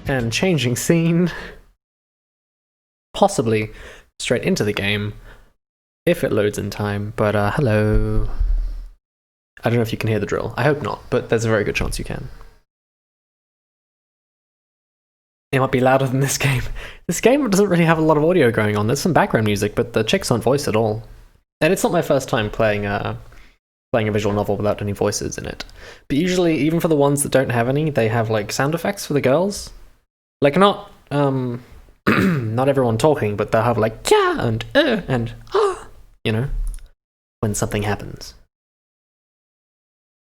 and changing scene. Possibly straight into the game, if it loads in time, but hello. I don't know if you can hear the drill. I hope not, but there's a very good chance you can. It might be louder than this game. This game doesn't really have a lot of audio going on. There's some background music, but the chicks aren't voiced at all. And it's not my first time playing a visual novel without any voices in it. But usually, even for the ones that don't have any, they have like sound effects for the girls. Like not not everyone talking, but they'll have like yeah and ah, you know, when something happens.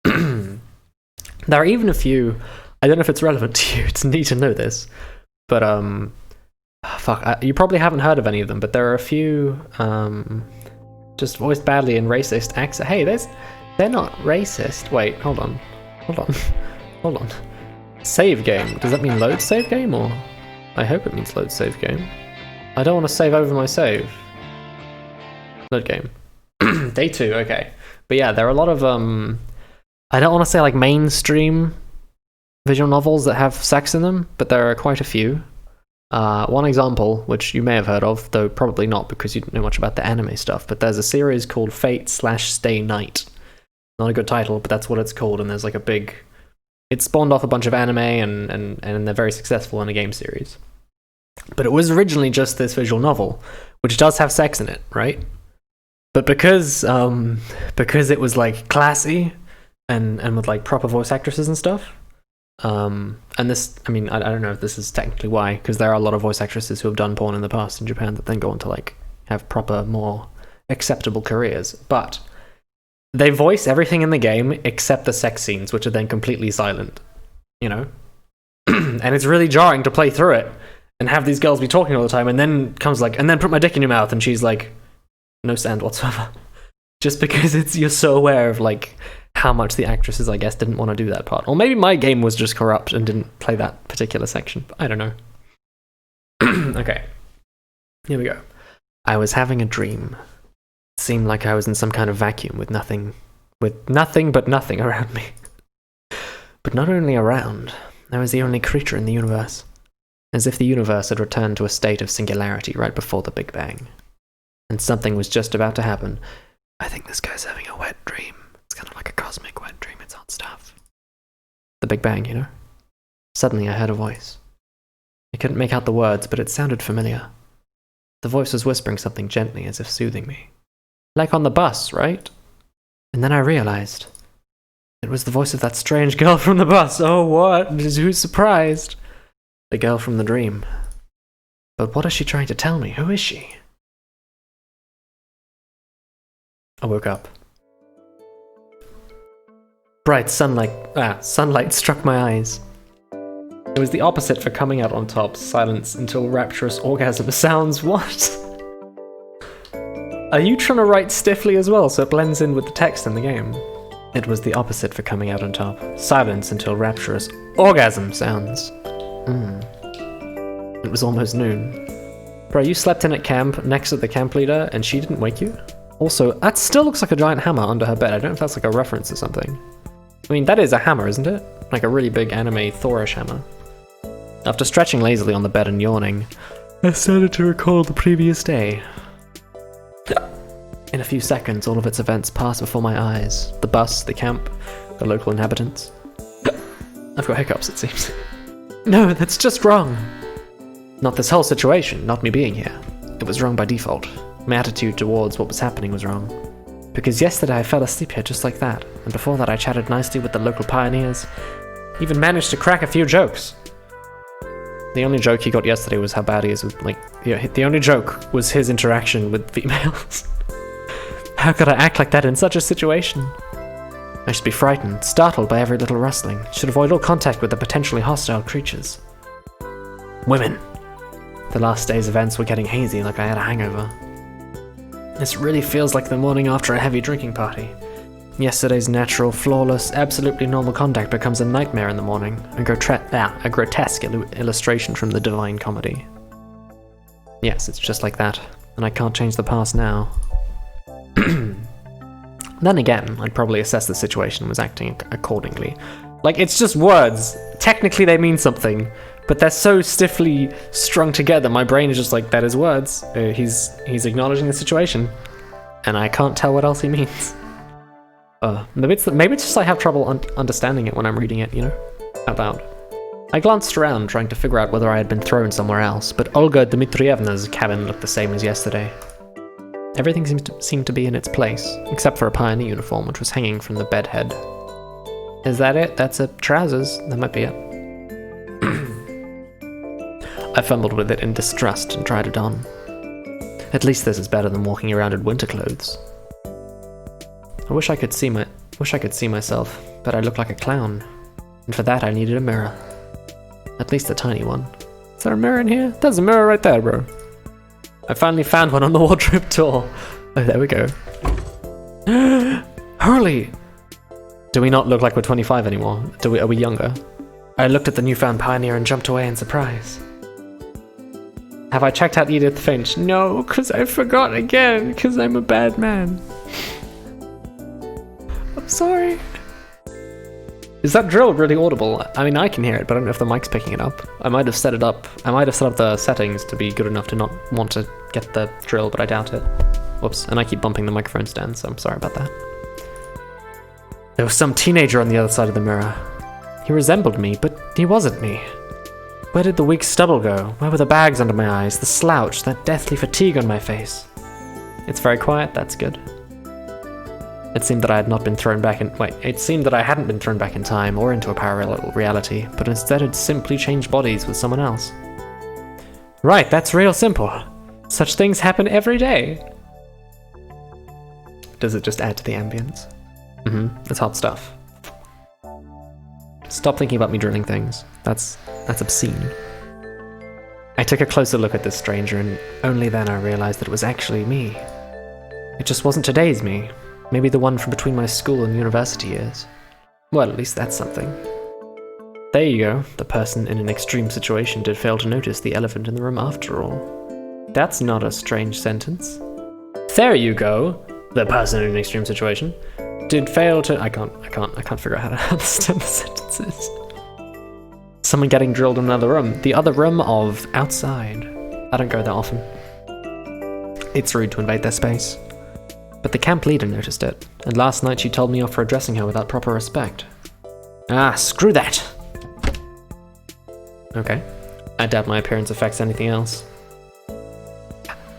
There are even a few. I don't know if it's relevant to you. It's neat to know this, but you probably haven't heard of any of them. But there are a few just voiced badly in racist accent. Hey, they're not racist. Wait, hold on. Save game. Does that mean load save game, or? I hope it means load save game. I don't want to save over my save. Load game. Day 2, okay. But yeah, there are a lot of I don't want to say like mainstream visual novels that have sex in them, but there are quite a few. One example, which you may have heard of, though probably not because you don't know much about the anime stuff, but there's a series called Fate/Stay Night. Not a good title, but that's what it's called, and there's like a big... It spawned off a bunch of anime, and they're very successful in a game series. But it was originally just this visual novel, which does have sex in it, right? But because it was like classy and with like proper voice actresses and stuff, and this, I mean, I don't know if this is technically why, because there are a lot of voice actresses who have done porn in the past in Japan that then go on to like have proper, more acceptable careers, but they voice everything in the game except the sex scenes, which are then completely silent, you know? And it's really jarring to play through it and have these girls be talking all the time, and then comes like, and then put my dick in your mouth, and she's like, no sound whatsoever. Just because you're so aware of like how much the actresses, I guess, didn't want to do that part. Or maybe my game was just corrupt and didn't play that particular section. But I don't know. Okay. Here we go. I was having a dream. It seemed like I was in some kind of vacuum with nothing but nothing around me. But not only around, I was the only creature in the universe. As if the universe had returned to a state of singularity right before the Big Bang. And something was just about to happen. I think this guy's having a wet dream. It's kind of like a cosmic wet dream. It's hot stuff. The Big Bang, you know? Suddenly I heard a voice. I couldn't make out the words, but it sounded familiar. The voice was whispering something gently, as if soothing me. Like on the bus, right? And then I realized. It was the voice of that strange girl from the bus. Oh, what? Who's surprised? The girl from the dream. But what is she trying to tell me? Who is she? I woke up. Bright sunlight struck my eyes. It was the opposite for coming out on top. Silence until rapturous orgasm sounds. What? Are you trying to write stiffly as well so it blends in with the text in the game? It was the opposite for coming out on top. Silence until rapturous orgasm sounds. It was almost noon. Bro, you slept in at camp next to the camp leader and she didn't wake you? Also, that still looks like a giant hammer under her bed. I don't know if that's like a reference or something. I mean, that is a hammer, isn't it? Like a really big anime Thorish hammer. After stretching lazily on the bed and yawning, I started to recall the previous day. In a few seconds, all of its events passed before my eyes. The bus, the camp, the local inhabitants. I've got hiccups, it seems. No, that's just wrong. Not this whole situation, not me being here. It was wrong by default. My attitude towards what was happening was wrong. Because yesterday I fell asleep here just like that, and before that I chatted nicely with the local pioneers. Even managed to crack a few jokes. The only joke he got yesterday was how bad he is with, like, yeah, the only joke was his interaction with females. How could I act like that in such a situation? I should be frightened, startled by every little rustling, should avoid all contact with the potentially hostile creatures. Women. The last day's events were getting hazy, like I had a hangover. This really feels like the morning after a heavy drinking party. Yesterday's natural, flawless, absolutely normal conduct becomes a nightmare in the morning, a grotesque illustration from the Divine Comedy. Yes, it's just like that, and I can't change the past now. Then again, I'd probably assess the situation and was acting accordingly. Like, it's just words. Technically they mean something, but they're so stiffly strung together, my brain is just like, that is words. He's acknowledging the situation, and I can't tell what else he means. Maybe it's just I have trouble understanding it when I'm reading it, you know, out loud. I glanced around, trying to figure out whether I had been thrown somewhere else, but Olga Dmitrievna's cabin looked the same as yesterday. Everything seemed to be in its place, except for a pioneer uniform which was hanging from the bed head. Is that it? That's a trousers. That might be it. I fumbled with it in distrust and tried it on. At least this is better than walking around in winter clothes. I wish I could see myself, but I look like a clown, and for that I needed a mirror. At least a tiny one. Is there a mirror in here? There's a mirror right there, bro. I finally found one on the wardrobe door. Oh, there we go. Hurley! Do we not look like we're 25 anymore? Are we younger? I looked at the newfound pioneer and jumped away in surprise. Have I checked out Edith Finch? No, because I forgot again, because I'm a bad man. I'm sorry. Is that drill really audible? I mean, I can hear it, but I don't know if the mic's picking it up. I might have set up the settings to be good enough to not want to get the drill, but I doubt it. Whoops, and I keep bumping the microphone stand, so I'm sorry about that. There was some teenager on the other side of the mirror. He resembled me, but he wasn't me. Where did the weak stubble go? Where were the bags under my eyes, the slouch, that deathly fatigue on my face? It's very quiet, that's good. It seemed that I hadn't been thrown back in time or into a parallel reality, but instead had simply changed bodies with someone else. Right, that's real simple. Such things happen every day. Does it just add to the ambience? It's hot stuff. Stop thinking about me drilling things. That's obscene. I took a closer look at this stranger, and only then I realized that it was actually me. It just wasn't today's me. Maybe the one from between my school and university years. Well, at least that's something. There you go. The person in an extreme situation did fail to notice the elephant in the room after all. That's not a strange sentence. There you go. The person in an extreme situation did fail to... I can't figure out how to understand the sentences. Someone getting drilled in another room. The other room of outside. I don't go that often. It's rude to invade their space. But the camp leader noticed it, and last night she told me off for addressing her without proper respect. Ah, screw that! Okay. I doubt my appearance affects anything else.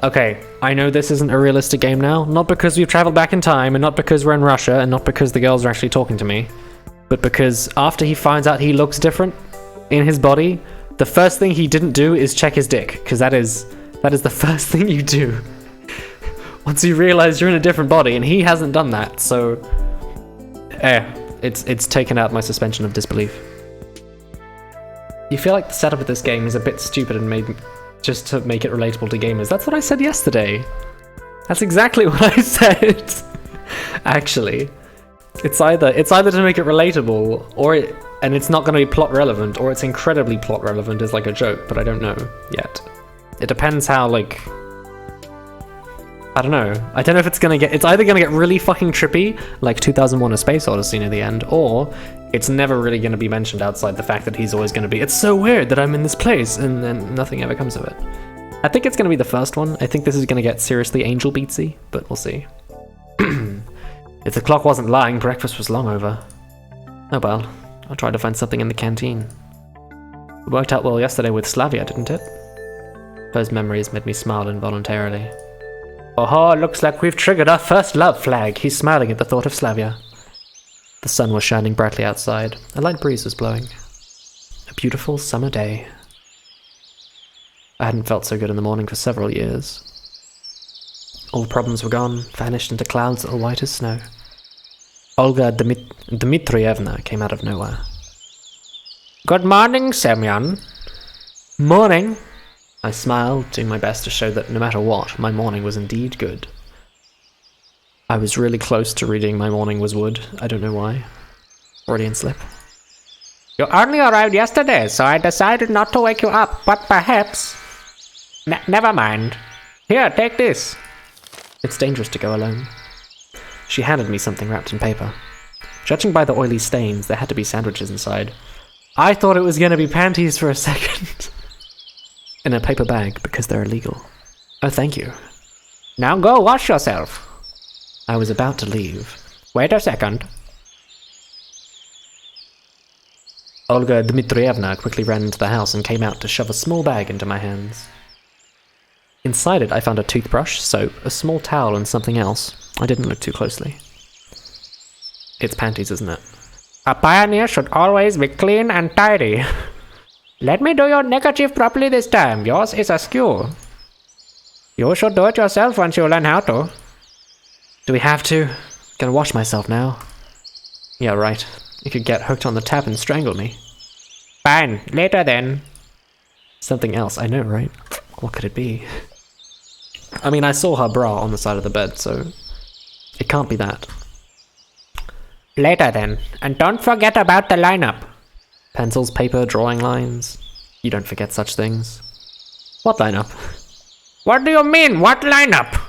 Okay, I know this isn't a realistic game now, not because we've traveled back in time, and not because we're in Russia, and not because the girls are actually talking to me, but because after he finds out he looks different in his body, the first thing he didn't do is check his dick, because that is the first thing you do. Once you realize you're in a different body, and he hasn't done that, so... it's taken out my suspension of disbelief. You feel like the setup of this game is a bit stupid and made just to make it relatable to gamers. That's what I said yesterday. That's exactly what I said. Actually. It's either to make it relatable, and it's not going to be plot relevant, or it's incredibly plot relevant as like a joke, but I don't know yet. It depends how, like... I don't know. I don't know if it's either gonna get really fucking trippy, like 2001: A Space Odyssey near the end, or it's never really gonna be mentioned outside the fact that he's always gonna be, it's so weird that I'm in this place, and then nothing ever comes of it. I think it's gonna be the first one. I think this is gonna get seriously angel beatsy, but we'll see. If the clock wasn't lying, breakfast was long over. Oh well, I'll try to find something in the canteen. It worked out well yesterday with Slavia, didn't it? Those memories made me smile involuntarily. Oh, looks like we've triggered our first love flag. He's smiling at the thought of Slavia. The sun was shining brightly outside. A light breeze was blowing. A beautiful summer day. I hadn't felt so good in the morning for several years. All problems were gone, vanished into clouds that were white as snow. Olga Dmitrievna came out of nowhere. Good morning, Semyon. Morning. I smiled, doing my best to show that no matter what, my morning was indeed good. I was really close to reading My Morning Was Wood. I don't know why. Freudian slip. You only arrived yesterday, so I decided not to wake you up, but perhaps... never mind. Here, take this. It's dangerous to go alone. She handed me something wrapped in paper. Judging by the oily stains, there had to be sandwiches inside. I thought it was gonna be panties for a second. In a paper bag, because they're illegal. Oh, thank you. Now go wash yourself. I was about to leave. Wait a second. Olga Dmitrievna quickly ran into the house and came out to shove a small bag into my hands. Inside it, I found a toothbrush, soap, a small towel, and something else. I didn't look too closely. It's panties, isn't it? A pioneer should always be clean and tidy. Let me do your neckerchief properly this time. Yours is askew. You should do it yourself once you learn how to. Do we have to? Gonna wash myself now. Yeah, right. You could get hooked on the tap and strangle me. Fine, later then. Something else, I know, right? What could it be? I mean, I saw her bra on the side of the bed, so it can't be that. Later then, and don't forget about the lineup. Pencils, paper, drawing lines. You don't forget such things. What lineup? What do you mean, what lineup?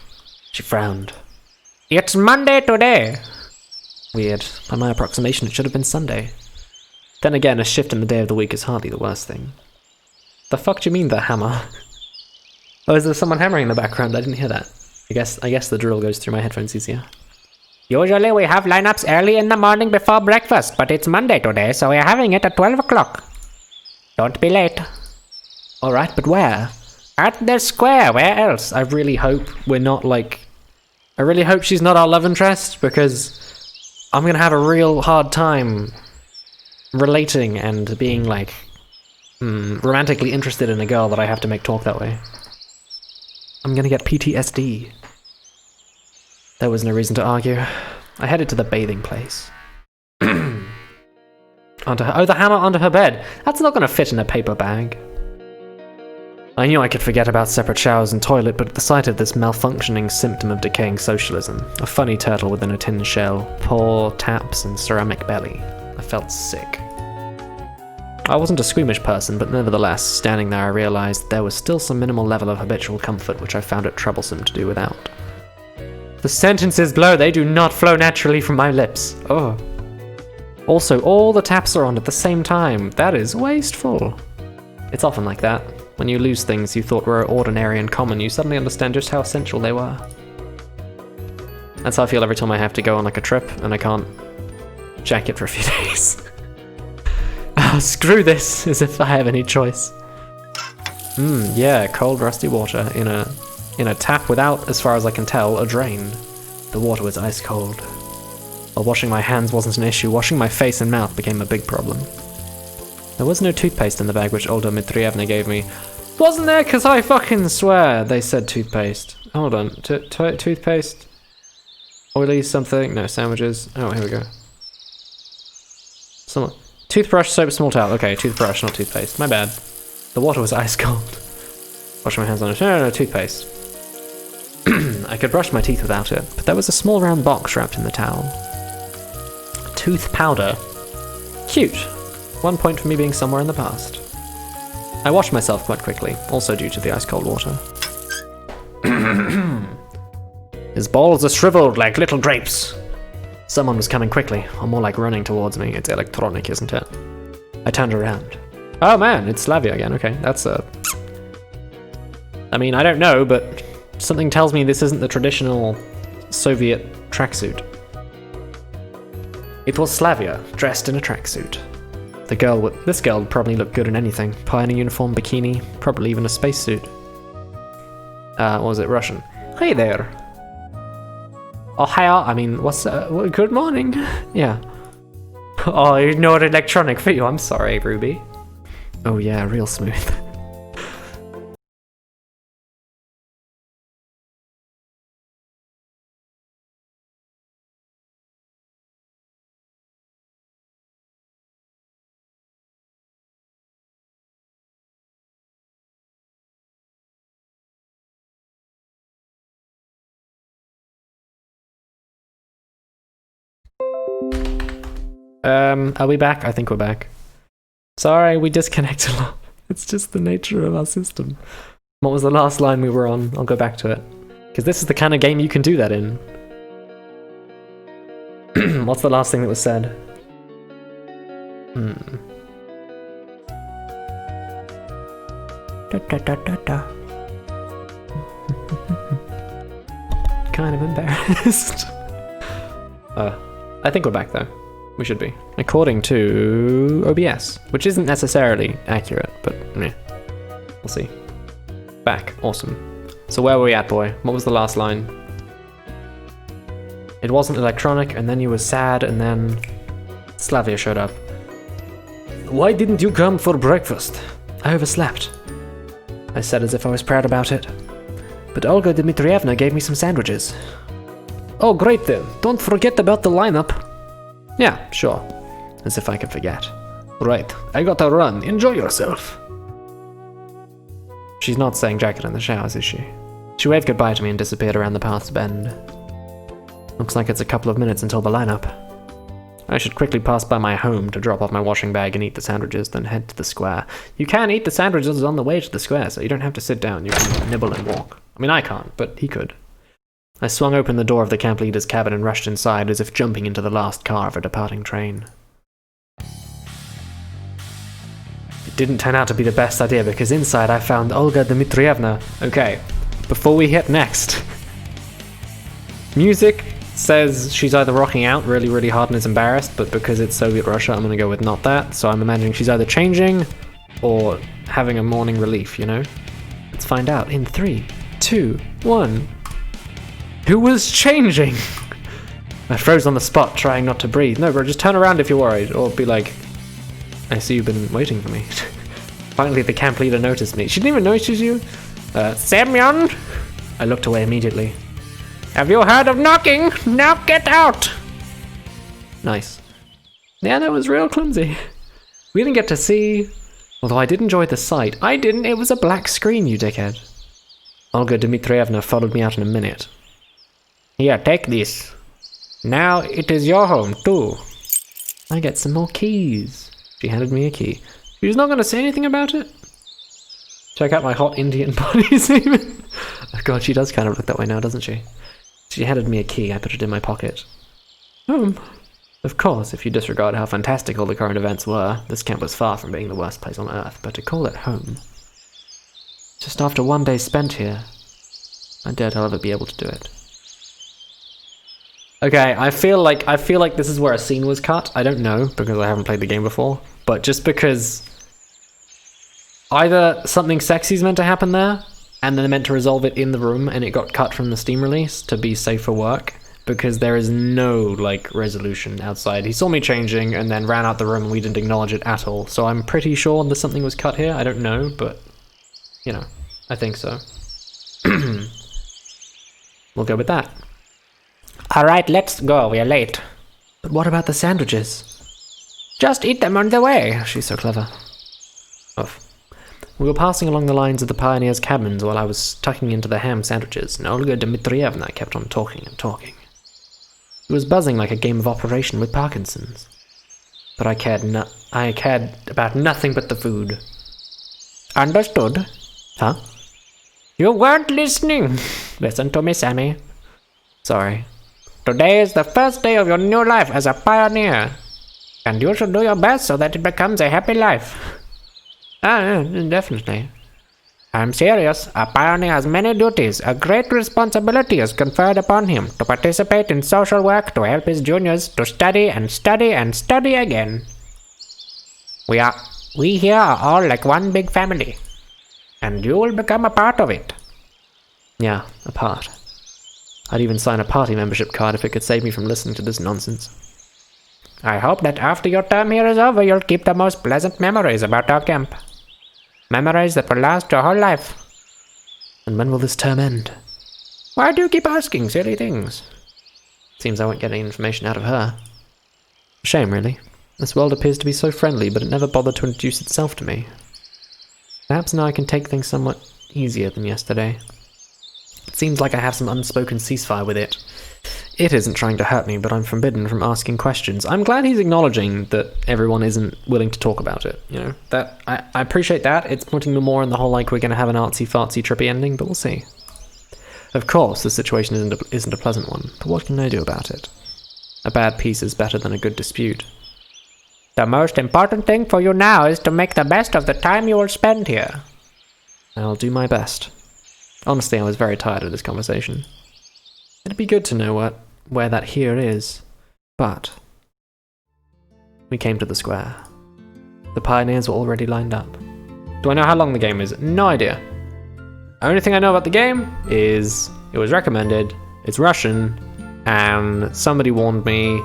She frowned. It's Monday today. Weird. By my approximation, it should have been Sunday. Then again, a shift in the day of the week is hardly the worst thing. The fuck do you mean, the hammer? Oh, is there someone hammering in the background? I didn't hear that. I guess the drill goes through my headphones easier. Usually we have lineups early in the morning before breakfast, but it's Monday today, so we're having it at 12 o'clock. Don't be late. Alright, but where? At the square, where else? I really hope we're not like... I really hope she's not our love interest, because I'm gonna have a real hard time relating and being like romantically interested in a girl that I have to make talk that way. I'm gonna get PTSD. There was no reason to argue. I headed to the bathing place. Oh, the hammer onto her bed. That's not gonna fit in a paper bag. I knew I could forget about separate showers and toilet, but at the sight of this malfunctioning symptom of decaying socialism, a funny turtle within a tin shell, poor taps and ceramic belly, I felt sick. I wasn't a squeamish person, but nevertheless, standing there I realized there was still some minimal level of habitual comfort which I found it troublesome to do without. The sentences below, they do not flow naturally from my lips. Oh. Also, all the taps are on at the same time. That is wasteful. It's often like that. When you lose things you thought were ordinary and common, you suddenly understand just how essential they were. That's how I feel every time I have to go on like a trip and I can't jack it for a few days. Oh, screw this, as if I have any choice. Yeah, cold rusty water in a tap without, as far as I can tell, a drain. The water was ice cold. While washing my hands wasn't an issue, washing my face and mouth became a big problem. There was no toothpaste in the bag which Olga Dmitrievna gave me. Wasn't there? Cause I fucking swear they said toothpaste. Hold on. Toothpaste? Oily something? No, sandwiches. Oh, here we go. Toothbrush, soap, small towel. Okay, toothbrush, not toothpaste. My bad. The water was ice cold. Washing my hands on it. No, toothpaste. I could brush my teeth without it, but there was a small round box wrapped in the towel. Tooth powder. Cute. 1 point for me being somewhere in the past. I washed myself quite quickly, also due to the ice cold water. His balls are shriveled like little grapes. Someone was coming quickly, or more like running towards me. It's electronic, isn't it? I turned around. Oh man, it's Slavia again. Okay, that's a... I mean, I don't know, but something tells me this isn't the traditional Soviet tracksuit. It was Slavia, dressed in a tracksuit. This girl would probably look good in anything. Pioneer uniform, bikini, probably even a spacesuit. What was it, Russian? Hey there. Oh, hiya, I mean, good morning. Yeah. Oh, not electronic for you, I'm sorry, Ruby. Oh yeah, real smooth. Are we back? I think we're back. Sorry, we disconnect a lot. It's just the nature of our system. What was the last line we were on? I'll go back to it. Because this is the kind of game you can do that in. What's the last thing that was said? Da, da, da, da, da. Kind of embarrassed. I think we're back though. We should be. According to OBS, which isn't necessarily accurate, but yeah, we'll see. Back. Awesome. So where were we at, boy? What was the last line? It wasn't electronic, and then you were sad, and then Slavia showed up. Why didn't you come for breakfast? I overslept. I said as if I was proud about it. But Olga Dmitrievna gave me some sandwiches. Oh, great then. Don't forget about the lineup. Yeah, sure. As if I could forget. Right, I gotta run. Enjoy yourself. She's not saying jacket in the showers, is she? She waved goodbye to me and disappeared around the path's bend. Looks like it's a couple of minutes until the lineup. I should quickly pass by my home to drop off my washing bag and eat the sandwiches, then head to the square. You can eat the sandwiches on the way to the square, so you don't have to sit down. You can nibble and walk. I mean, I can't, but he could. I swung open the door of the camp leader's cabin and rushed inside as if jumping into the last car of a departing train. It didn't turn out to be the best idea because inside I found Olga Dmitrievna. Okay, before we hit next. Music says she's either rocking out really, really hard and is embarrassed, but because it's Soviet Russia, I'm gonna go with not that. So I'm imagining she's either changing or having a morning relief, you know? Let's find out in 3, 2, 1. Who was changing? I froze on the spot, trying not to breathe. No, bro, just turn around if you're worried, or be like, I see you've been waiting for me. Finally, the camp leader noticed me. She didn't even notice you? Semyon? I looked away immediately. Have you heard of knocking? Now get out! Nice. Yeah, that was real clumsy. We didn't get to see... Although I did enjoy the sight. I didn't, it was a black screen, you dickhead. Olga Dmitrievna followed me out in a minute. Here, take this. Now it is your home, too. I get some more keys. She handed me a key. She's not going to say anything about it? Check out my hot Indian bodies, even. Oh god, she does kind of look that way now, doesn't she? She handed me a key. I put it in my pocket. Home. Of course, if you disregard how fantastic all the current events were, this camp was far from being the worst place on Earth, but to call it home... Just after one day spent here, I doubt I'll ever be able to do it. Okay, I feel like this is where a scene was cut. I don't know, because I haven't played the game before, but just because either something sexy is meant to happen there, and then they're meant to resolve it in the room, and it got cut from the Steam release to be safe for work, because there is no, like, resolution outside. He saw me changing, and then ran out the room, and we didn't acknowledge it at all, so I'm pretty sure that something was cut here. I don't know, but, you know, I think so. We'll go with that. Alright, let's go, we're late. But what about the sandwiches? Just eat them on the way. She's so clever. Oof. We were passing along the lines of the pioneers' cabins while I was tucking into the ham sandwiches, and Olga Dmitrievna kept on talking and talking. It was buzzing like a game of Operation with Parkinson's. But I cared about nothing but the food. Understood? Huh? You weren't listening. Listen to me, Sammy. Sorry. Today is the first day of your new life as a pioneer. And you should do your best so that it becomes a happy life. Definitely. I'm serious. A pioneer has many duties. A great responsibility is conferred upon him to participate in social work, to help his juniors, to study and study and study again. We here are all like one big family. And you will become a part of it. Yeah, a part. I'd even sign a party membership card if it could save me from listening to this nonsense. I hope that after your term here is over, you'll keep the most pleasant memories about our camp. Memories that will last your whole life. And when will this term end? Why do you keep asking silly things? Seems I won't get any information out of her. Shame, really. This world appears to be so friendly, but it never bothered to introduce itself to me. Perhaps now I can take things somewhat easier than yesterday. It seems like I have some unspoken ceasefire with it. It isn't trying to hurt me, but I'm forbidden from asking questions. I'm glad he's acknowledging that everyone isn't willing to talk about it, you know? That I appreciate that. It's putting me more in the whole, like, we're going to have an artsy-fartsy trippy ending, but we'll see. Of course, the situation isn't a pleasant one, but what can I do about it? A bad peace is better than a good dispute. The most important thing for you now is to make the best of the time you will spend here. I'll do my best. Honestly, I was very tired of this conversation. It'd be good to know where that here is. But we came to the square. The pioneers were already lined up. Do I know how long the game is? No idea. Only thing I know about the game is it was recommended, it's Russian, and somebody warned me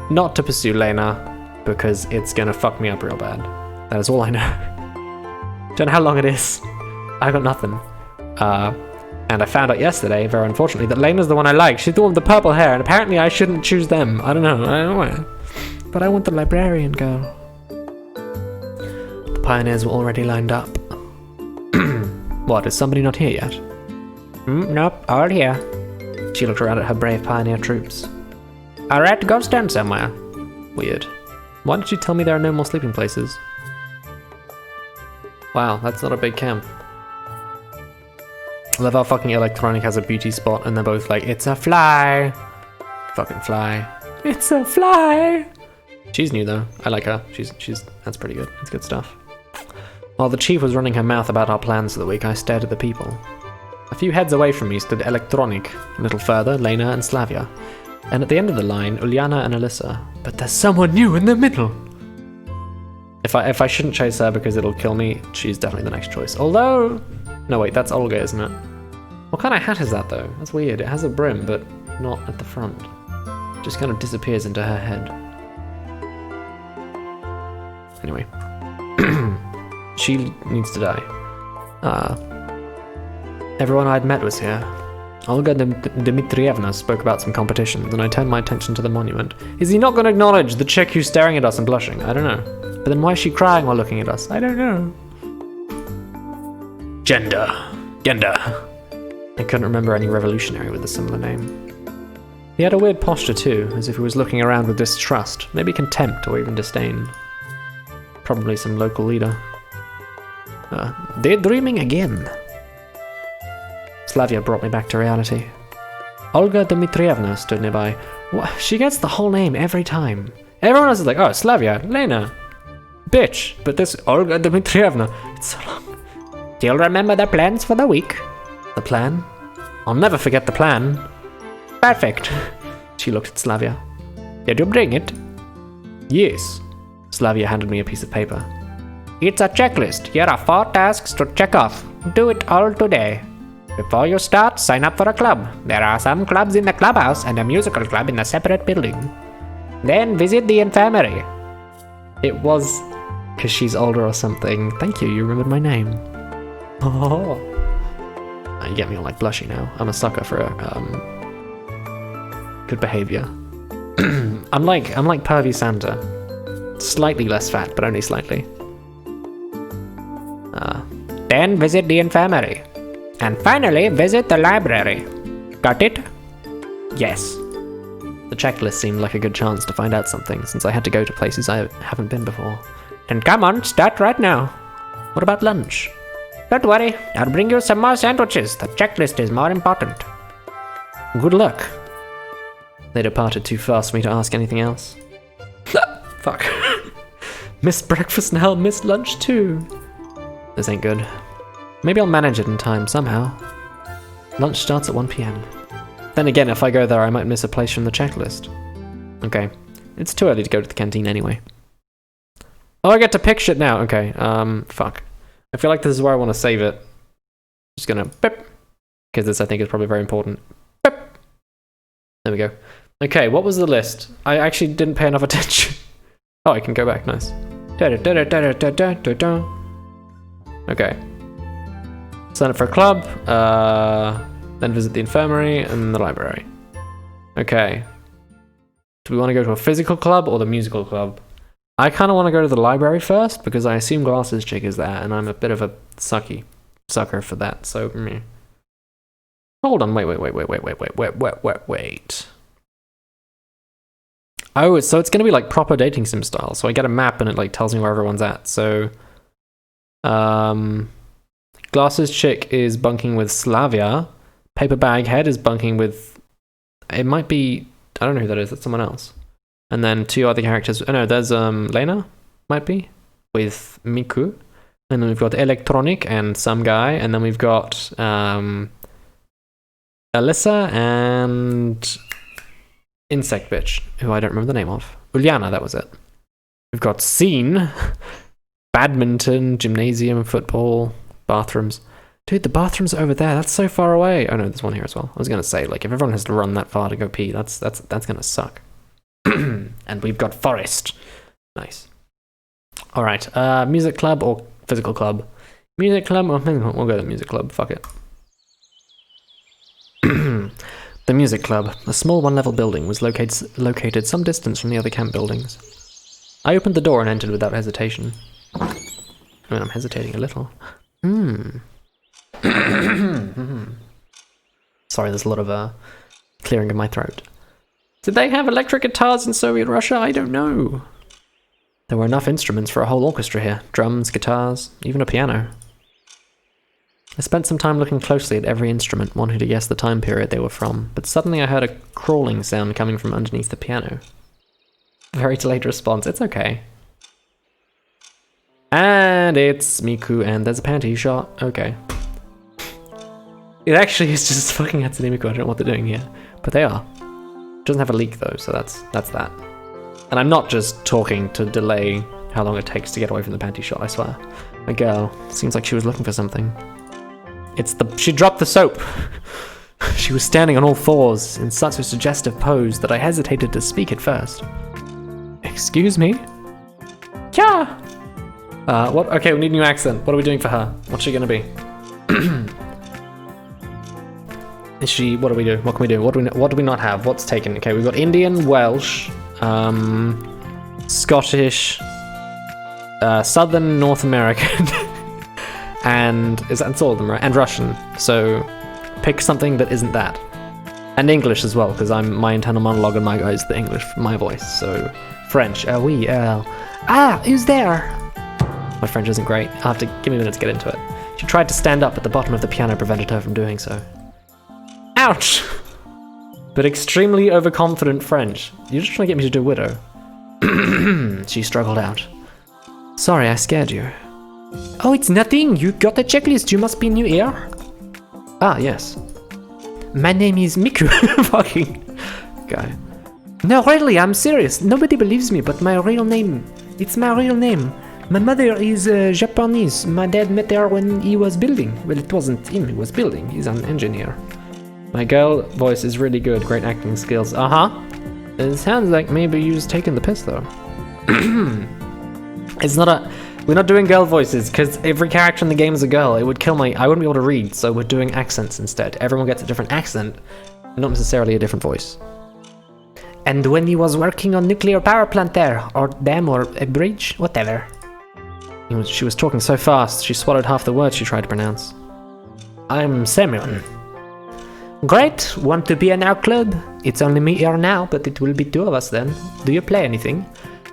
not to pursue Lena because it's gonna fuck me up real bad. That is all I know. Don't know how long it is. I got nothing. And I found out yesterday, very unfortunately, that Lena's the one I like. She's the one with the purple hair, and apparently I shouldn't choose them. I don't know why. But I want the librarian girl. The pioneers were already lined up. What, is somebody not here yet? Nope, all here. She looked around at her brave pioneer troops. Alright, go stand somewhere. Weird. Why did you tell me there are no more sleeping places? Wow, that's not a big camp. I love how fucking Electronic has a beauty spot and they're both like, it's a fly! Fucking fly. It's a fly! She's new though. I like her. That's pretty good. That's good stuff. While the chief was running her mouth about our plans for the week, I stared at the people. A few heads away from me stood Electronic, a little further, Lena and Slavia. And at the end of the line, Uliana and Alyssa. But there's someone new in the middle! If I shouldn't chase her because it'll kill me, she's definitely the next choice. Although... No wait, that's Olga, isn't it? What kind of hat is that though? That's weird. It has a brim, but not at the front. It just kind of disappears into her head. Anyway. She needs to die. Everyone I'd met was here. Olga Dmitrievna spoke about some competitions, and I turned my attention to the monument. Is he not going to acknowledge the chick who's staring at us and blushing? I don't know. But then why is she crying while looking at us? I don't know. Gender. I couldn't remember any revolutionary with a similar name. He had a weird posture too, as if he was looking around with distrust, maybe contempt or even disdain. Probably some local leader. Daydreaming again. Slavia brought me back to reality. Olga Dmitrievna stood nearby. What? She gets the whole name every time. Everyone else is like, oh, Slavia, Lena, bitch. But this Olga Dmitrievna, it's so long. Do you remember the plans for the week? The plan? I'll never forget the plan. Perfect. She looked at Slavia. Did you bring it? Yes. Slavia handed me a piece of paper. It's a checklist. Here are 4 tasks to check off. Do it all today. Before you start, sign up for a club. There are some clubs in the clubhouse and a musical club in a separate building. Then visit the infirmary. It was because she's older or something. Thank you, you remembered my name. Oh. You get me all like blushy now. I'm a sucker for good behavior. I'm like pervy Santa. Slightly less fat, but only slightly. Then visit the infirmary. And finally, visit the library. Got it? Yes. The checklist seemed like a good chance to find out something, since I had to go to places I haven't been before. Then come on, start right now. What about lunch? Don't worry, I'll bring you some more sandwiches. The checklist is more important. Good luck. They departed too fast for me to ask anything else. Fuck. Missed breakfast now, missed lunch too. This ain't good. Maybe I'll manage it in time somehow. Lunch starts at 1 PM. Then again, if I go there, I might miss a place from the checklist. Okay. It's too early to go to the canteen anyway. Oh, I get to pick shit now. Okay, fuck. I feel like this is where I want to save it. Just gonna beep. Because this, I think, is probably very important. Beep. There we go. Okay, what was the list? I actually didn't pay enough attention. Oh, I can go back. Nice. Okay. Sign up for a club, then visit the infirmary and the library. Okay. Do we want to go to a physical club or the musical club? I kind of want to go to the library first because I assume Glasses Chick is there and I'm a bit of a sucker for that, so meh. Hold on, wait. Oh, so it's going to be like proper dating sim style. So I get a map and it like tells me where everyone's at. So, Glasses Chick is bunking with Slavia. Paper Bag Head is bunking with... It might be... I don't know who that is. That's someone else. And then 2 other characters... Oh no, there's Lena, might be, with Miku. And then we've got electronic and some guy, and then we've got Alyssa and insect bitch, who I don't remember the name of. Uliana, that was it. We've got scene, badminton, gymnasium, football, bathrooms. Dude, the bathroom's over there. That's so far away. Oh no, there's one here as well. I was gonna say, like, if everyone has to run that far to go pee, that's gonna suck. And we've got forest. Nice. All right, music club or physical club? Music club, or we'll go to music club. Fuck it. The music club, a small one-level building, was located some distance from the other camp buildings. I opened the door and entered without hesitation. I mean, I'm hesitating a little. Sorry, there's a lot of clearing of my throat. Did they have electric guitars in Soviet Russia? I don't know. There were enough instruments for a whole orchestra here. Drums, guitars, even a piano. I spent some time looking closely at every instrument, wanting to guess the time period they were from, but suddenly I heard a crawling sound coming from underneath the piano. Very delayed response. It's okay. And it's Miku, and there's a panty shot. Okay. It actually is just fucking Hatsune Miku. I don't know what they're doing here, but they are. It doesn't have a leak though, so that's that. And I'm not just talking to delay how long it takes to get away from the panty shot, I swear. My girl seems like she was looking for something. She dropped the soap. She was standing on all fours in such a suggestive pose that I hesitated to speak at first. Excuse me? Yeah. What? Okay, we need a new accent. What are we doing for her? What's she gonna be? Is she? What do we do? What can we do? What do we not have? What's taken? Okay, we've got Indian, Welsh, Scottish, Southern North American, and that's all of them, right? And Russian. So pick something that isn't that, and English as well, because my internal monologue and my guy is the English, my voice. So French. Who's there? My French isn't great. I'll have to give me a minute to get into it. She tried to stand up, but the bottom of the piano prevented her from doing so. Ouch! But extremely overconfident French. You're just trying to get me to do widow. She struggled out. Sorry, I scared you. Oh, it's nothing. You got the checklist. You must be new here. Ah, yes. My name is Miku. Fucking guy. No, really, I'm serious. Nobody believes me, but my real name. It's my real name. My mother is Japanese. My dad met her when he was building. Well, it wasn't him who was building. He's an engineer. My girl voice is really good. Great acting skills. It sounds like maybe you're just taking the piss, though. We're not doing girl voices, because every character in the game is a girl. It would kill I wouldn't be able to read, so we're doing accents instead. Everyone gets a different accent, not necessarily a different voice. And when he was working on nuclear power plant there, or dam, or a bridge, whatever. She was talking so fast, she swallowed half the words she tried to pronounce. I'm Semyon. Great, want to be in our club? It's only me here now, but it will be two of us then. Do you play anything?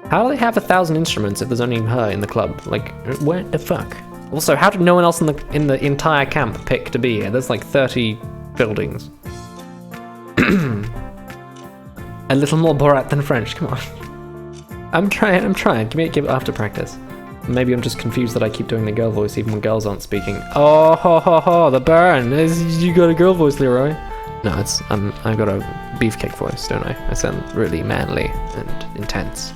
How do they have 1,000 instruments if there's only her in the club? Like, what the fuck? Also, how did no one else in the entire camp pick to be here? There's like 30 buildings. A little more Borat than French, come on. I'm trying. Give it after practice. Maybe I'm just confused that I keep doing the girl voice even when girls aren't speaking. Oh, the burn! You got a girl voice, Leroy? No, I got a beefcake voice, don't I? I sound really manly and intense.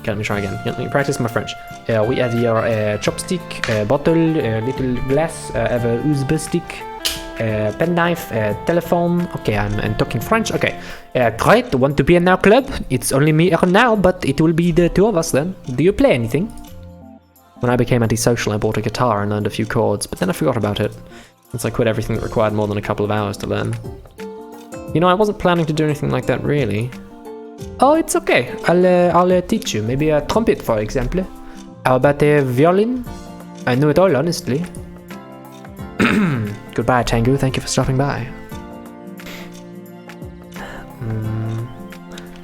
Okay, let me try again. Let me practice my French. We have here a chopstick, a bottle, a little glass, have a USB stick, a penknife, a telephone. Okay, I'm talking French. Okay, great. Want to be in our club? It's only me here now, but it will be the two of us then. Do you play anything? When I became antisocial, I bought a guitar and learned a few chords, but then I forgot about it, since I quit everything that required more than a couple of hours to learn. You know, I wasn't planning to do anything like that, really. Oh, it's okay. I'll teach you. Maybe a trumpet, for example. How about a violin? I know it all, honestly. Goodbye, Tengu. Thank you for stopping by.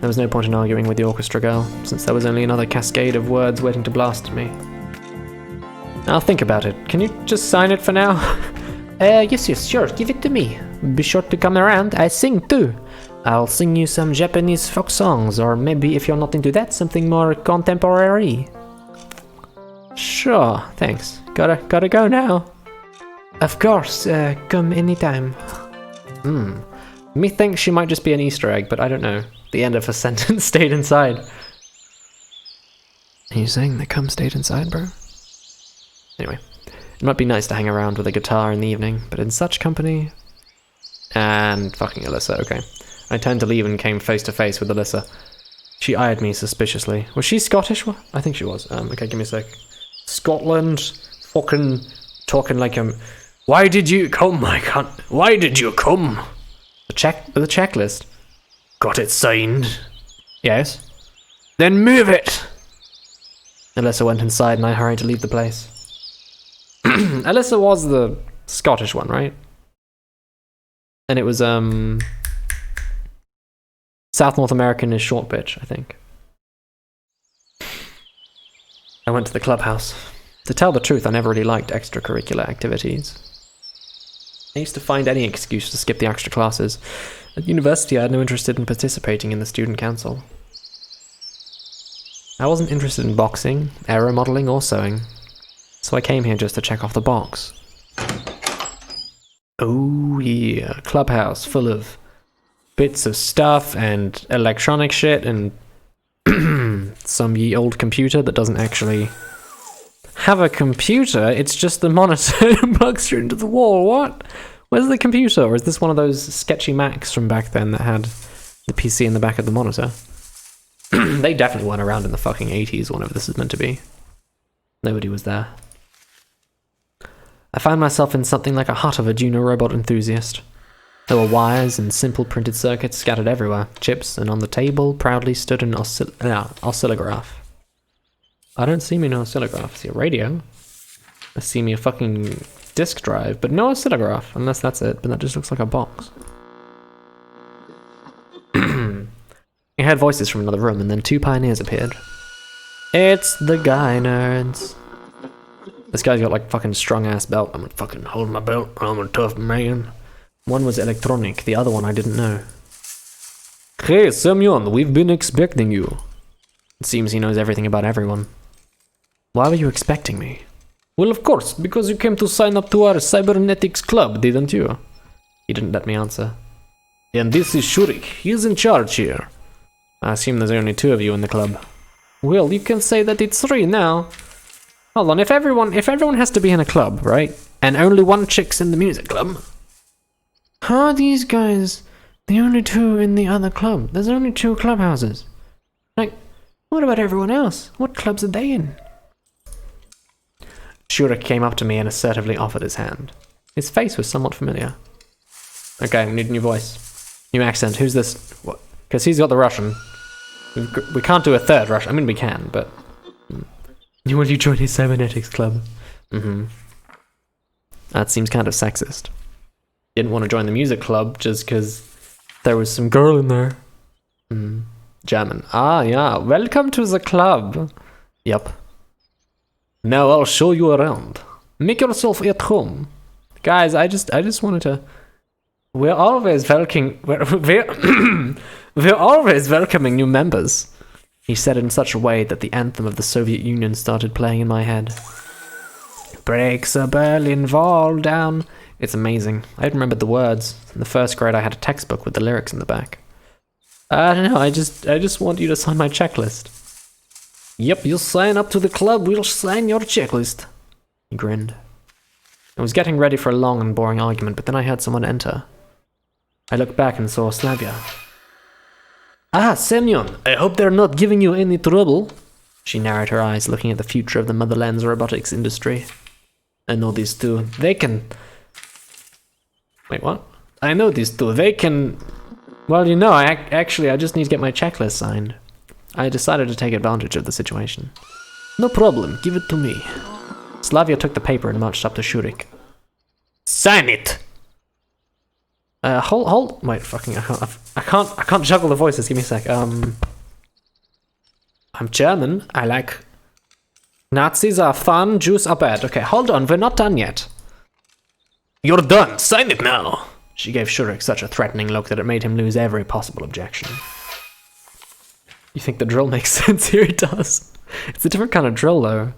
There was no point in arguing with the orchestra girl, since there was only another cascade of words waiting to blast at me. I'll think about it. Can you just sign it for now? Yes, sure. Give it to me. Be sure to come around. I sing too. I'll sing you some Japanese folk songs, or maybe if you're not into that, something more contemporary. Sure, thanks. Gotta go now. Of course, come anytime. Methinks she might just be an Easter egg, but I don't know. The end of her sentence stayed inside. Are you saying the cum stayed inside, bro? Anyway, it might be nice to hang around with a guitar in the evening, but in such company... And fucking Alyssa, okay. I turned to leave and came face to face with Alyssa. She eyed me suspiciously. Was she Scottish? I think she was. Okay, give me a sec. Scotland, fucking talking like Why did you come, my cunt? Why did you come? The checklist. Got it signed. Yes. Then move it. Alyssa went inside and I hurried to leave the place. Alyssa was the Scottish one, right? And it was, South North American is short pitch, I think. I went to the clubhouse. To tell the truth, I never really liked extracurricular activities. I used to find any excuse to skip the extra classes. At university, I had no interest in participating in the student council. I wasn't interested in boxing, aero modeling, or sewing. So I came here just to check off the box. Oh yeah, clubhouse full of bits of stuff and electronic shit and some ye old computer that doesn't actually have a computer. It's just the monitor plugs straight into the wall. What? Where's the computer? Or is this one of those sketchy Macs from back then that had the PC in the back of the monitor? They definitely weren't around in the fucking 80s, whenever this is meant to be. Nobody was there. I found myself in something like a hut of a junior robot enthusiast. There were wires and simple printed circuits scattered everywhere, chips, and on the table proudly stood an oscillograph. I don't see me no oscillograph. I see a radio. I see me a fucking disk drive, but no oscillograph, unless that's it, but that just looks like a box. I heard voices from another room, and then two pioneers appeared. It's the guy nerds. This guy's got like fucking strong ass belt. I'm gonna fucking hold my belt. I'm a tough man. One was electronic, the other one I didn't know. Hey, Semyon, we've been expecting you. It seems he knows everything about everyone. Why were you expecting me? Well, of course, because you came to sign up to our cybernetics club, didn't you? He didn't let me answer. And this is Shurik. He's in charge here. I assume there's only two of you in the club. Well, you can say that it's three now. Hold on, if everyone has to be in a club, right? And only one chick's in the music club. How are these guys the only two in the other club? There's only two clubhouses. Like, what about everyone else? What clubs are they in? Shurik came up to me and assertively offered his hand. His face was somewhat familiar. Okay, we need a new voice. New accent. Who's this? What? Because he's got the Russian. We can't do a third Russian. I mean, we can, but... Will you join his cybernetics club? That seems kind of sexist. Didn't want to join the music club just because there was some girl in there. German. Ah, yeah. Welcome to the club. Yep. Now I'll show you around. Make yourself at home. Guys, I just wanted to... We're always welcoming new members. He said it in such a way that the anthem of the Soviet Union started playing in my head. Breaks the Berlin Wall down. It's amazing. I remembered the words. In the first grade I had a textbook with the lyrics in the back. I don't know, I just want you to sign my checklist. Yep, you'll sign up to the club, we'll sign your checklist. He grinned. I was getting ready for a long and boring argument, but then I heard someone enter. I looked back and saw Slavia. Ah, Semyon, I hope they're not giving you any trouble. She narrowed her eyes, looking at the future of the motherland's robotics industry. I know these two. They can... Wait, what? I know these two. They can... Well, you know, I just need to get my checklist signed. I decided to take advantage of the situation. No problem. Give it to me. Slavia took the paper and marched up to Shurik. Sign it! Hold... Wait, fucking... I can't juggle the voices. Give me a sec. I'm German. I like... Nazis are fun, Jews are bad. Okay, hold on. We're not done yet. You're done. Sign it now. She gave Shurik such a threatening look that it made him lose every possible objection. You think the drill makes sense? Here it does. It's a different kind of drill, though.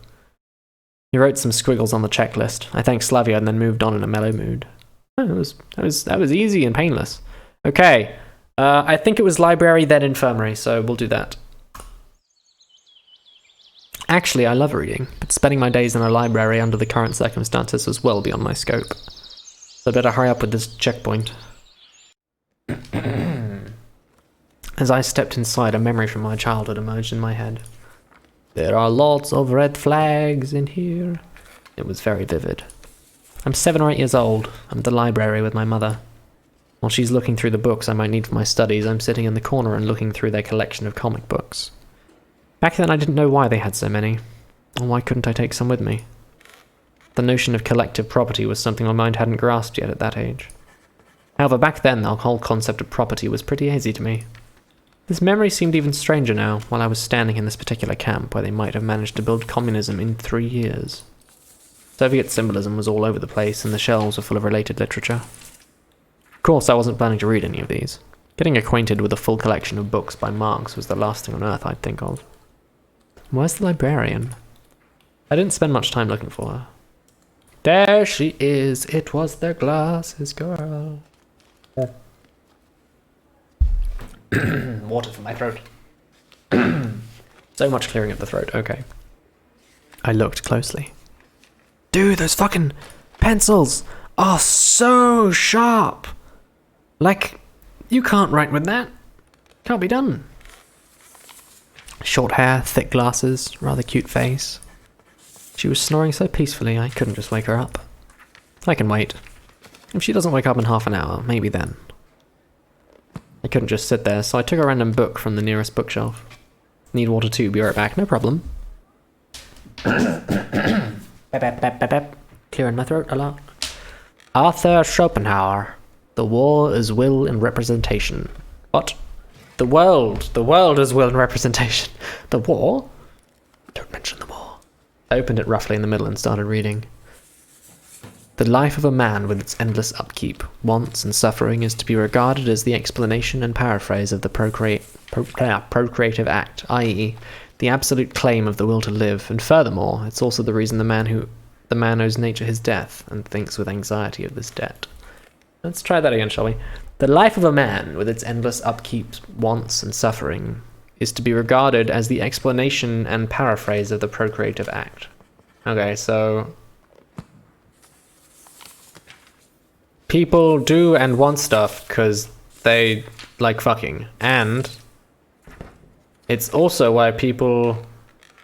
He wrote some squiggles on the checklist. I thanked Slavia and then moved on in a mellow mood. Oh, that was easy and painless. Okay. I think it was library, then infirmary, so we'll do that. Actually, I love reading, but spending my days in a library under the current circumstances was well beyond my scope. So I better hurry up with this checkpoint. As I stepped inside, a memory from my childhood emerged in my head. There are lots of red flags in here. It was very vivid. I'm 7 or 8 years old. I'm at the library with my mother. While she's looking through the books I might need for my studies, I'm sitting in the corner and looking through their collection of comic books. Back then I didn't know why they had so many. Or why couldn't I take some with me? The notion of collective property was something my mind hadn't grasped yet at that age. However, back then the whole concept of property was pretty hazy to me. This memory seemed even stranger now, while I was standing in this particular camp where they might have managed to build communism in 3 years. Soviet symbolism was all over the place, and the shelves were full of related literature. Of course, I wasn't planning to read any of these. Getting acquainted with a full collection of books by Marx was the last thing on earth I'd think of. Where's the librarian? I didn't spend much time looking for her. There she is, it was their glasses girl. Water for my throat. So much clearing of the throat, okay. I looked closely. Dude, those fucking pencils are so sharp. Like, you can't write with that. Can't be done. Short hair, thick glasses, rather cute face. She was snoring so peacefully I couldn't just wake her up. I can wait. If she doesn't wake up in half an hour, maybe then. I couldn't just sit there, so I took a random book from the nearest bookshelf. Need water too, be right back, no problem. Clearing my throat a lot. Arthur Schopenhauer. The War is Will and Representation. What? The world is will and representation. The war? Don't mention the war. I opened it roughly in the middle and started reading. The life of a man with its endless upkeep, wants, and suffering is to be regarded as the explanation and paraphrase of the procreative act, i.e., the absolute claim of the will to live, and furthermore, it's also the reason the man owes nature his death, and thinks with anxiety of this debt. Let's try that again, shall we? The life of a man, with its endless upkeep, wants, and suffering, is to be regarded as the explanation and paraphrase of the procreative act. Okay, so people do and want stuff because they like fucking, and it's also why people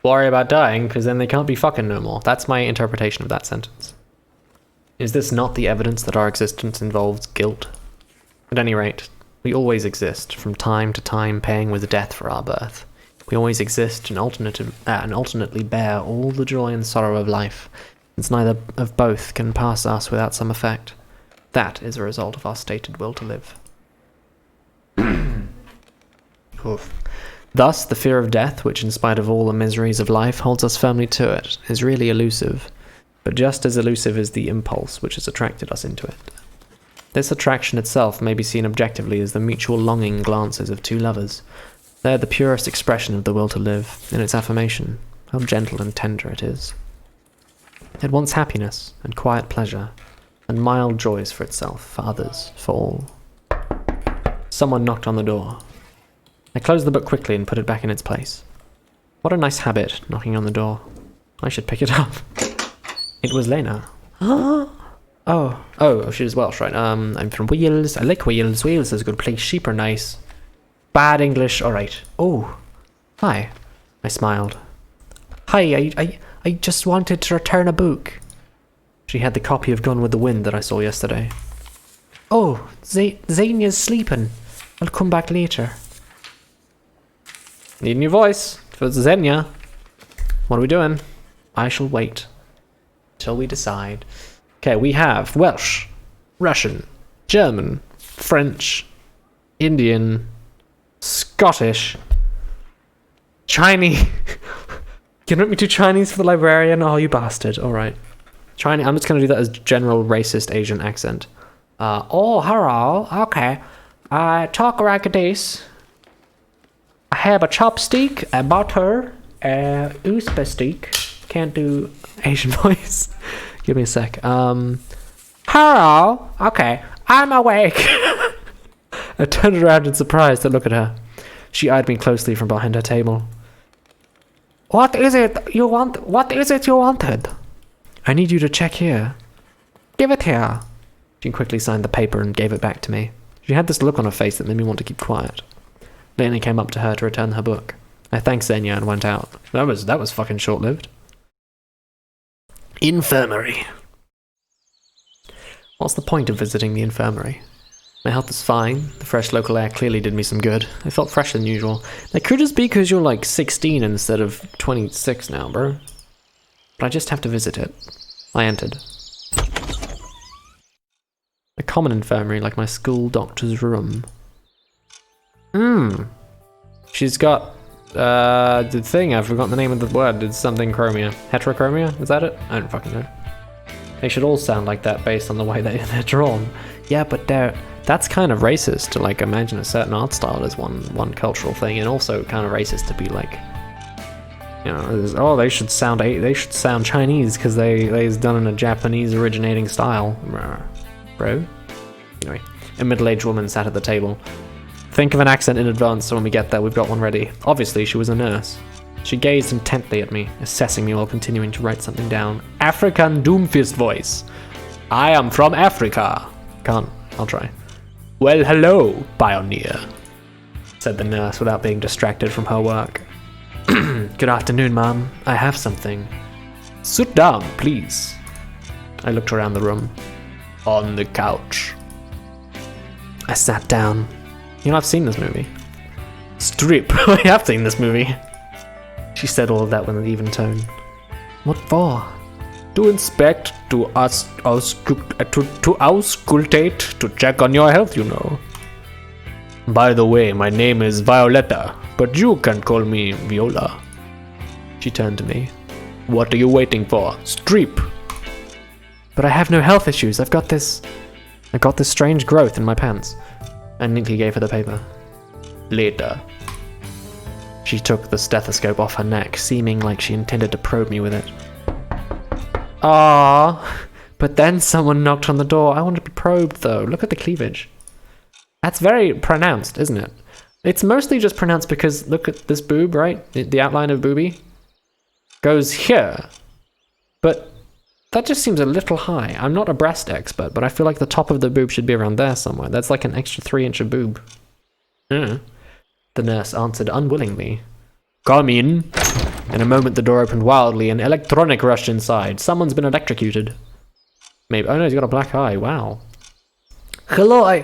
worry about dying because then they can't be fucking no more. That's my interpretation of that sentence. Is this not the evidence that our existence involves guilt? At any rate, we always exist, from time to time paying with death for our birth. We always exist and alternately bear all the joy and sorrow of life, since neither of both can pass us without some effect. That is a result of our stated will to live. Thus, the fear of death, which in spite of all the miseries of life holds us firmly to it, is really elusive, but just as elusive is the impulse which has attracted us into it. This attraction itself may be seen objectively as the mutual longing glances of two lovers. They are the purest expression of the will to live, in its affirmation. How gentle and tender it is. It wants happiness, and quiet pleasure, and mild joys for itself, for others, for all. Someone knocked on the door. I closed the book quickly and put it back in its place. What a nice habit, knocking on the door. I should pick it up. It was Lena. Oh, she was Welsh, right? I'm from Wales. I like Wales. Wales is a good place. Sheep are nice. Bad English. All right. Oh, hi. I smiled. Hi, I just wanted to return a book. She had the copy of Gone with the Wind that I saw yesterday. Oh, Xenia's sleeping. I'll come back later. Need a new voice for Xenia. What are we doing? I shall wait till we decide. Okay, we have Welsh, Russian, German, French, Indian, Scottish, Chinese. You want me to Chinese for the librarian? Oh, you bastard. All right. Chinese. I'm just going to do that as general racist Asian accent. Oh, hello. Okay. Talk like this. I have a chopstick, a butter, a usbestick, can't do Asian voice. Give me a sec. Hello. Okay, I'm awake. I turned around in surprise to look at her. She eyed me closely from behind her table. What is it you want? What is it you wanted? I need you to check here. Give it here. She quickly signed the paper and gave it back to me. She had this look on her face that made me want to keep quiet. Lenin came up to her to return her book. I thanked Xenia and went out. That was fucking short-lived. Infirmary. What's the point of visiting the infirmary? My health is fine. The fresh local air clearly did me some good. I felt fresher than usual. That could just be because you're like 16 instead of 26 now, bro. But I just have to visit it. I entered. A common infirmary like my school doctor's room. She's got the thing, I've forgotten the name of the word. It's something chromia. Heterochromia? Is that it? I don't fucking know. They should all sound like that based on the way they're drawn. Yeah, but that's kind of racist to like imagine a certain art style as one cultural thing, and also kind of racist to be like, you know, they should sound Chinese because they's done in a Japanese originating style, bro. Anyway, a middle-aged woman sat at the table. Think of an accent in advance so when we get there we've got one ready. Obviously she was a nurse. She gazed intently at me, assessing me while continuing to write something down. African Doomfist voice. I am from Africa. Can't. I'll try. Well, hello, pioneer, said the nurse without being distracted from her work. Good afternoon, ma'am. I have something. Sit down, please. I looked around the room. On the couch. I sat down. You know, I've seen this movie. Strip. I have seen this movie. She said all of that with an even tone. What for? To inspect, to auscultate, to check on your health, you know. By the way, my name is Violetta, but you can call me Viola. She turned to me. What are you waiting for? Strip. But I have no health issues. I got this strange growth in my pants. I neatly gave her the paper. Later. She took the stethoscope off her neck, seeming like she intended to probe me with it. Ah, but then someone knocked on the door. I want to be probed, though. Look at the cleavage. That's very pronounced, isn't it? It's mostly just pronounced because look at this boob, right? The outline of boobie goes here. But that just seems a little high. I'm not a breast expert, but I feel like the top of the boob should be around there somewhere. That's like an extra 3-inch of boob. Yeah. The nurse answered unwillingly. Come in. In a moment, the door opened wildly, and electronic rushed inside. Someone's been electrocuted. Maybe. Oh no, he's got a black eye. Wow. Hello, I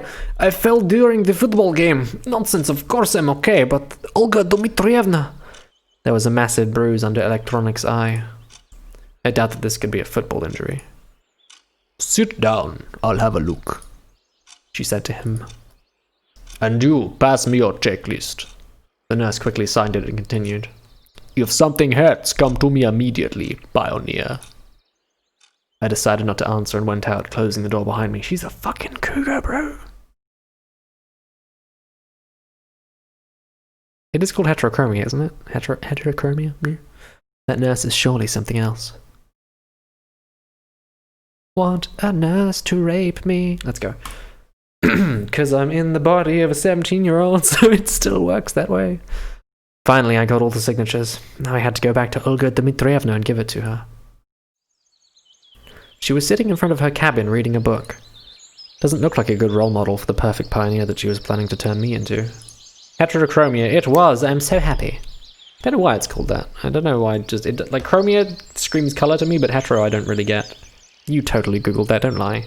fell during the football game. Nonsense, of course I'm okay, but Olga Dmitrievna. There was a massive bruise under Electronic's eye. I doubt that this could be a football injury. Sit down, I'll have a look, she said to him. And you, pass me your checklist. The nurse quickly signed it and continued. If something hurts, come to me immediately, pioneer. I decided not to answer and went out, closing the door behind me. She's a fucking cougar, bro. It is called heterochromia, isn't it? Heterochromia? Yeah. That nurse is surely something else. Want a nurse to rape me? Let's go. Because I'm in the body of a 17-year-old, so it still works that way. Finally, I got all the signatures. Now I had to go back to Olga Dmitrievna and give it to her. She was sitting in front of her cabin reading a book. Doesn't look like a good role model for the perfect pioneer that she was planning to turn me into. Heterochromia, it was. I'm so happy. I don't know why it's called that. I don't know why. Like chromia screams color to me, but hetero I don't really get. You totally googled that, don't lie.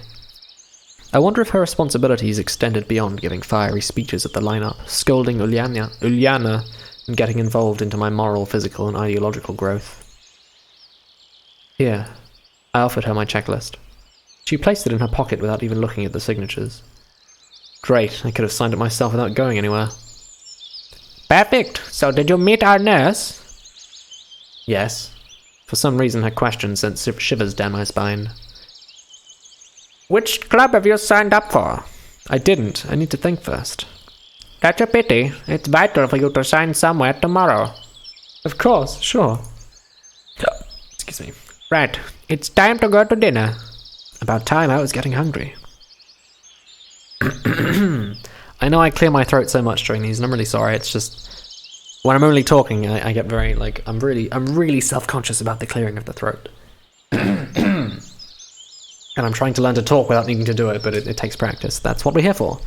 I wonder if her responsibilities extended beyond giving fiery speeches at the lineup, scolding Uliana, and getting involved into my moral, physical, and ideological growth. Here, I offered her my checklist. She placed it in her pocket without even looking at the signatures. Great, I could have signed it myself without going anywhere. Perfect. So did you meet our nurse? Yes. For some reason her question sent shivers down my spine. Which club have you signed up for? I didn't. I need to think first. That's a pity. It's vital for you to sign somewhere tomorrow. Of course, sure. Excuse see. Right, it's time to go to dinner. About time, I was getting hungry. I know I clear my throat so much during these, and I'm really sorry. It's just when I'm only talking, I get very like I'm really self-conscious about the clearing of the throat. And I'm trying to learn to talk without needing to do it, but it takes practice. That's what we're here for.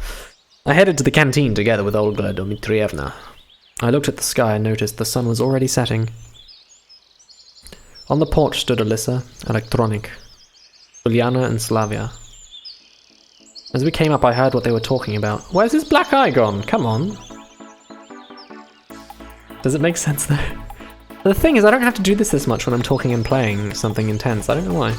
I headed to the canteen together with Olga Dmitrievna. I looked at the sky and noticed the sun was already setting. On the porch stood Alyssa, Electronic, Uliana, and Slavia. As we came up, I heard what they were talking about. Where's his black eye gone? Come on. Does it make sense though? The thing is, I don't have to do this much when I'm talking and playing something intense. I don't know why.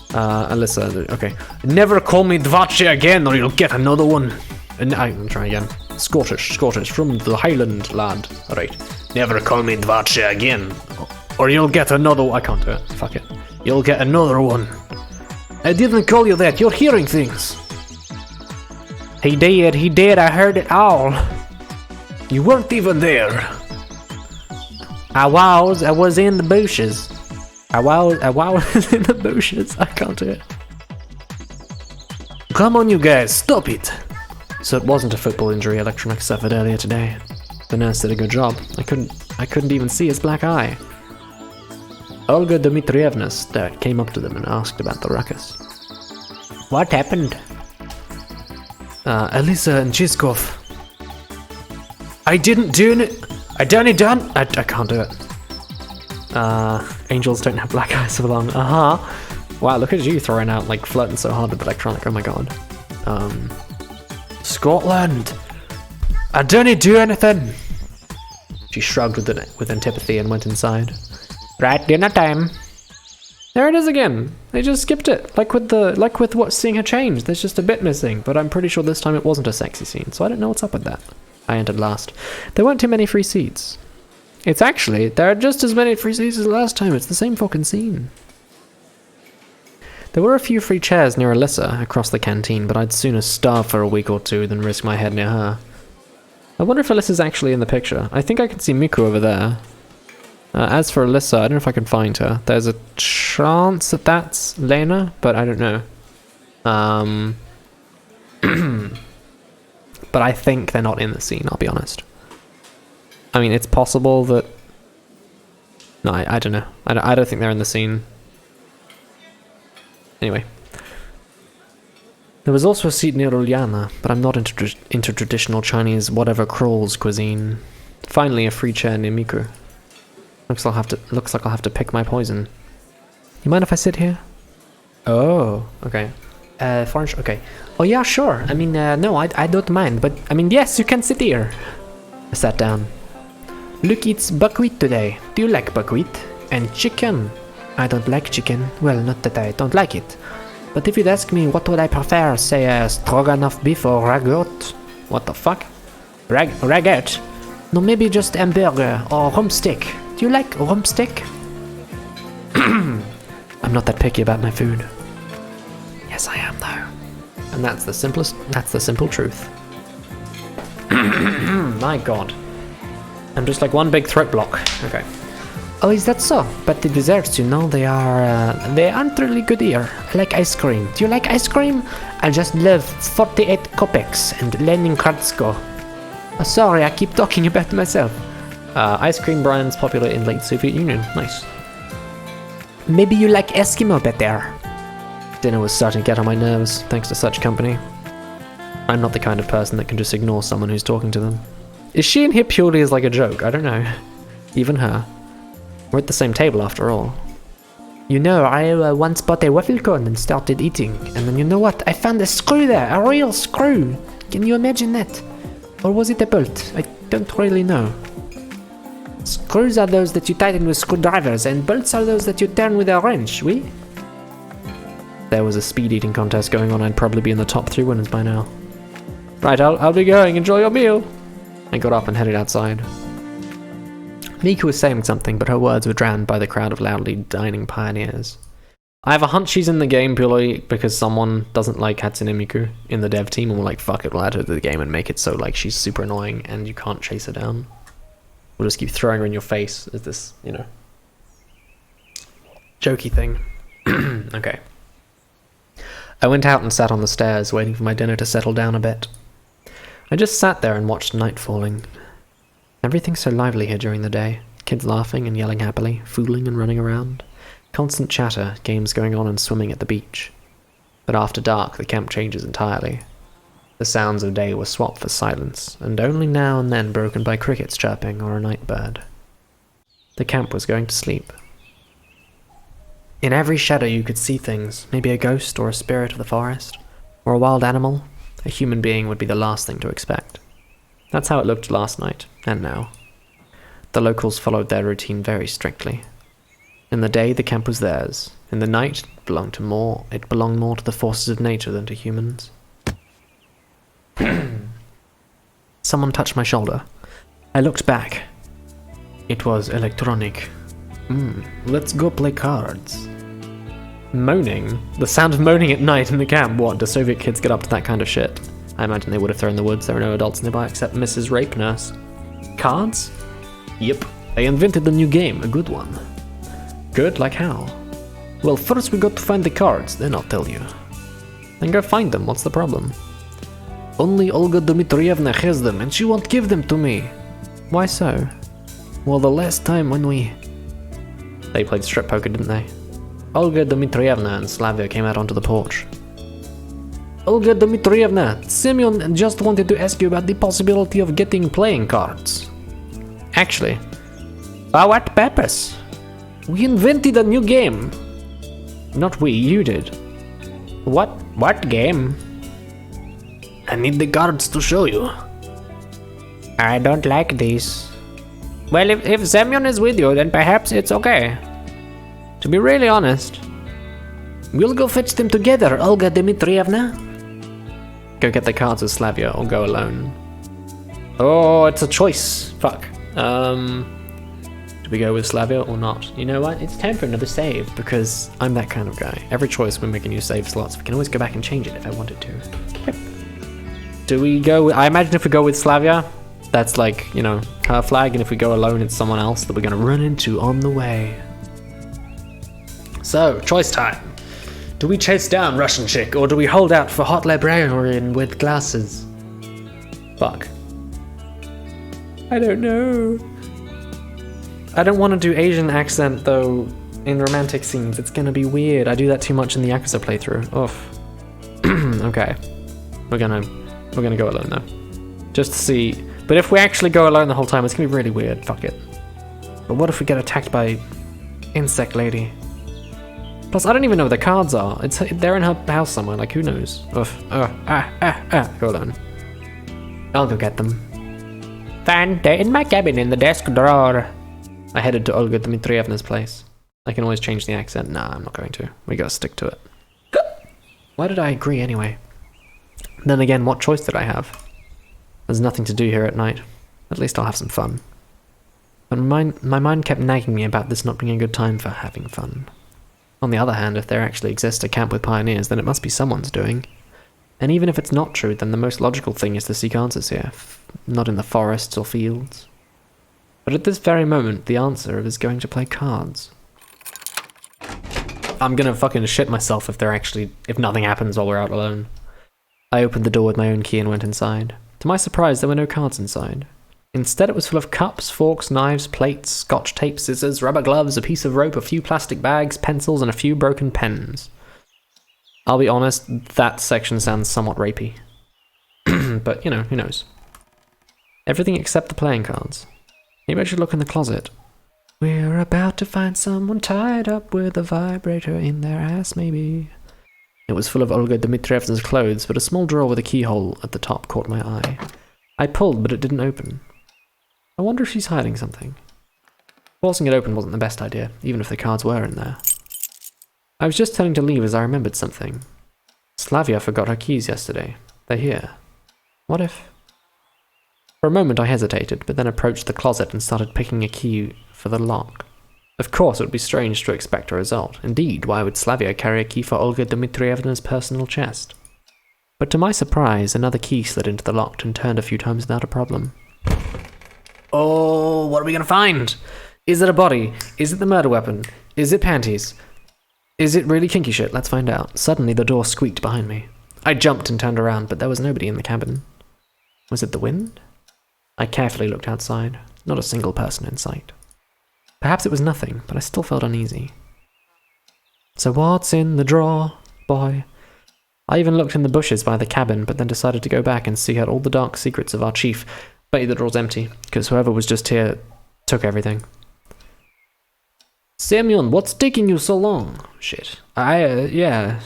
Alyssa, okay. Never call me Dvache again or you'll get another one. And I'm trying again. Scottish, from the Highland lad. Alright. Never call me Dvache again or you'll get another one. I can't do it. Fuck it. You'll get another one. I didn't call you that. You're hearing things. He did. I heard it all. You weren't even there. I was in the bushes. I was in the bushes. I can't do it. Come on, you guys, stop it. So it wasn't a football injury Electronic suffered earlier today. The nurse did a good job. I couldn't even see his black eye. Olga Dmitrievna came up to them and asked about the ruckus. What happened? Elisa and Chiskov. I didn't do it. I can't do it. Angels don't have black eyes for long. Wow, look at you throwing out, like, flirting so hard with Electronic. Oh my god. Scotland. I didn't do anything. She shrugged with antipathy and went inside. Right, dinner time. There it is again. They just skipped it. Like with what seeing her change. There's just a bit missing, but I'm pretty sure this time it wasn't a sexy scene, so I don't know what's up with that. I entered last. There weren't too many free seats. There are just as many free seats as last time. It's the same fucking scene. There were a few free chairs near Alyssa across the canteen, but I'd sooner starve for a week or two than risk my head near her. I wonder if Alyssa's actually in the picture. I think I can see Miku over there. As for Alyssa, I don't know if I can find her. There's a chance that that's Lena, but I don't know. But I think they're not in the scene, I'll be honest. I mean, it's possible that... No, I don't know. I don't think they're in the scene. Anyway. There was also a seat near Uliana, but I'm not into traditional Chinese whatever crawls cuisine. Finally, a free chair near Miku. Looks like I'll have to pick my poison. You mind if I sit here? Oh, okay. French, okay. Oh yeah, sure. I mean, no, I don't mind, but I mean, yes, you can sit here. I sat down. Look, it's buckwheat today. Do you like buckwheat? And chicken? I don't like chicken. Well, not that I don't like it. But if you'd ask me what would I prefer, say stroganoff beef or ragout? What the fuck? Ragout? No, maybe just hamburger or rump steak. Do you like rump steak? I'm not that picky about my food. Yes, I am though. And that's the simple truth. My god. I'm just like one big throat block. Okay. Oh, is that so? But the desserts, you know, they aren't really good here. I like ice cream. Do you like ice cream? I just love 48 kopecks and Lenin. Oh, sorry, I keep talking about myself. Ice cream brands popular in late Soviet Union. Nice. Maybe you like Eskimo better. Dinner was starting to get on my nerves, thanks to such company. I'm not the kind of person that can just ignore someone who's talking to them. Is she in here purely as like a joke? I don't know. Even her. We're at the same table after all. You know, I once bought a waffle cone and started eating, and then you know what? I found a screw there, a real screw. Can you imagine that? Or was it a bolt? I don't really know. Screws are those that you tighten with screwdrivers, and bolts are those that you turn with a wrench, oui? There was a speed eating contest going on. I'd probably be in the top 3 winners by now. Right, I'll be going. Enjoy your meal. I got up and headed outside. Miku was saying something, but her words were drowned by the crowd of loudly dining pioneers. I have a hunch she's in the game purely because someone doesn't like Hatsune Miku in the dev team and we're like, fuck it, we'll add her to the game and make it so like she's super annoying and you can't chase her down. We'll just keep throwing her in your face as this, you know. jokey thing. Okay. I went out and sat on the stairs, waiting for my dinner to settle down a bit. I just sat there and watched night falling. Everything's so lively here during the day. Kids laughing and yelling happily, fooling and running around. Constant chatter, games going on and swimming at the beach. But after dark, the camp changes entirely. The sounds of day were swapped for silence, and only now and then broken by crickets chirping or a night bird. The camp was going to sleep. In every shadow you could see things, maybe a ghost or a spirit of the forest, or a wild animal. A human being would be the last thing to expect. That's how it looked last night, and now. The locals followed their routine very strictly. In the day, the camp was theirs. In the night, it belonged more to the forces of nature than to humans. Someone touched my shoulder. I looked back. It was electronic. Let's go play cards. Moaning? The sound of moaning at night in the camp? What, do Soviet kids get up to that kind of shit? I imagine they would if they're in the woods. There are no adults nearby except Mrs. Rape Nurse. Cards? Yep. I invented a new game, a good one. Good? Like how? Well, first we got to find the cards, then I'll tell you. Then go find them, what's the problem? Only Olga Dmitrievna has them, and she won't give them to me. Why so? Well, the last time when They played strip poker, didn't they? Olga Dmitrievna and Slavia came out onto the porch. Olga Dmitrievna, Semyon just wanted to ask you about the possibility of getting playing cards. Actually. For what purpose? We invented a new game. Not we, you did. What game? I need the cards to show you. I don't like these. Well, if Semyon is with you, then perhaps it's okay. To be really honest. We'll go fetch them together, Olga Dmitrievna. Go get the cards with Slavia or go alone. Oh, it's a choice. Fuck. Do we go with Slavia or not? You know what? It's time for another save because I'm that kind of guy. Every choice we make a new save slots. We can always go back and change it if I wanted to. Yep. Do we go I imagine if we go with Slavia, that's like, you know, her flag, and if we go alone, it's someone else that we're gonna run into on the way. So, choice time. Do we chase down Russian chick, or do we hold out for hot librarian with glasses? Fuck. I don't know. I don't want to do Asian accent, though, in romantic scenes. It's gonna be weird. I do that too much in the Yakuza playthrough. Oof. Okay. We're gonna go alone, though. Just to see. But if we actually go alone the whole time, it's gonna be really weird. Fuck it. But what if we get attacked by insect lady? Plus, I don't even know where the cards are. They're in her house somewhere. Like, who knows? Oof. Go alone. I'll go get them. Fine, they're in my cabin in the desk drawer. I headed to Olga Dmitrievna's place. I can always change the accent. Nah, I'm not going to. We gotta stick to it. Why did I agree anyway? Then again, what choice did I have? There's nothing to do here at night. At least I'll have some fun. But my mind kept nagging me about this not being a good time for having fun. On the other hand, if there actually exists a camp with pioneers, then it must be someone's doing. And even if it's not true, then the most logical thing is to seek answers here, not in the forests or fields. But at this very moment, the answer is going to play cards. I'm gonna fucking shit myself if nothing happens while we're out alone. I opened the door with my own key and went inside. To my surprise, there were no cards inside. Instead, it was full of cups, forks, knives, plates, scotch tape, scissors, rubber gloves, a piece of rope, a few plastic bags, pencils, and a few broken pens. I'll be honest, that section sounds somewhat rapey. But, you know, who knows. Everything except the playing cards. Maybe I should look in the closet. We're about to find someone tied up with a vibrator in their ass, maybe. It was full of Olga Dmitrievna's clothes, but a small drawer with a keyhole at the top caught my eye. I pulled, but it didn't open. I wonder if she's hiding something. Forcing it open wasn't the best idea, even if the cards were in there. I was just turning to leave as I remembered something. Slavia forgot her keys yesterday. They're here. What if... For a moment I hesitated, but then approached the closet and started picking a key for the lock. Of course it would be strange to expect a result. Indeed, why would Slavia carry a key for Olga Dmitrievna's personal chest? But to my surprise, another key slid into the lock and turned a few times without a problem. Oh, what are we gonna find? Is it a body? Is it the murder weapon? Is it panties? Is it really kinky shit? Let's find out. Suddenly the door squeaked behind me. I jumped and turned around, but there was nobody in the cabin. Was it the wind? I carefully looked outside. Not a single person in sight. Perhaps it was nothing, but I still felt uneasy. So what's in the drawer, boy? I even looked in the bushes by the cabin, but then decided to go back and see out all the dark secrets of our chief. Bet you the drawer's empty, because whoever was just here took everything. Semyon, what's taking you so long? Shit. Yeah.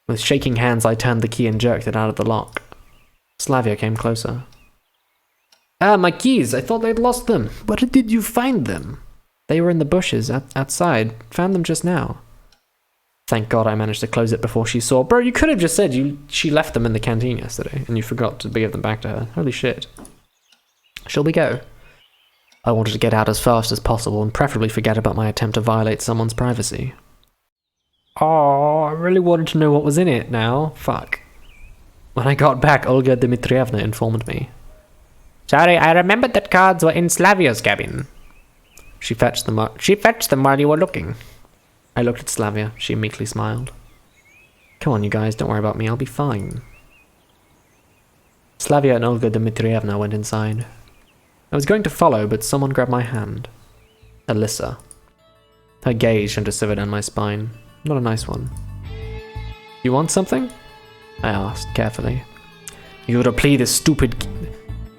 With shaking hands, I turned the key and jerked it out of the lock. Slavia came closer. Ah, my keys! I thought I'd lost them. Where did you find them? They were in the bushes outside. Found them just now. Thank God I managed to close it before she saw. Bro, you could have just said she left them in the canteen yesterday, and you forgot to give them back to her. Holy shit. Shall we go? I wanted to get out as fast as possible, and preferably forget about my attempt to violate someone's privacy. Oh, I really wanted to know what was in it now. Fuck. When I got back, Olga Dmitrievna informed me. Sorry, I remembered that cards were in Slavia's cabin. She fetched them while you were looking. I looked at Slavia. She meekly smiled. Come on, you guys, don't worry about me. I'll be fine. Slavia and Olga Dmitrievna went inside. I was going to follow, but someone grabbed my hand. Alyssa. Her gaze shone to shiver down my spine. Not a nice one. You want something? I asked, carefully. You're gonna play this stupid...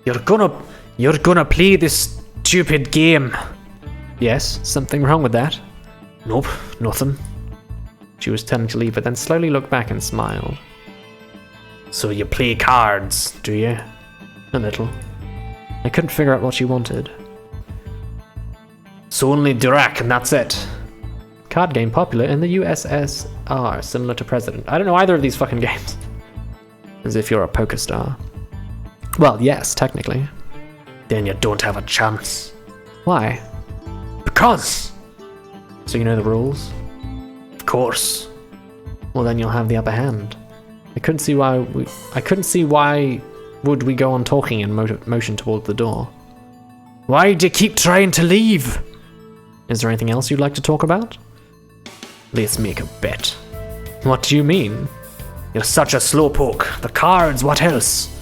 You're gonna play this stupid game. Yes, something wrong with that? Nope, nothing. She was turning to leave, but then slowly looked back and smiled. So you play cards, do you? A little. I couldn't figure out what she wanted. So only Dirac and that's it. Card game popular in the USSR, similar to President. I don't know either of these fucking games. As if you're a poker star. Well, yes, technically. Then you don't have a chance. Why? Because! So you know the rules? Of course. Well, then you'll have the upper hand. I couldn't see why would we go on talking and motion toward the door. Why'd you keep trying to leave? Is there anything else you'd like to talk about? Let's make a bet. What do you mean? You're such a slowpoke. The cards, what else?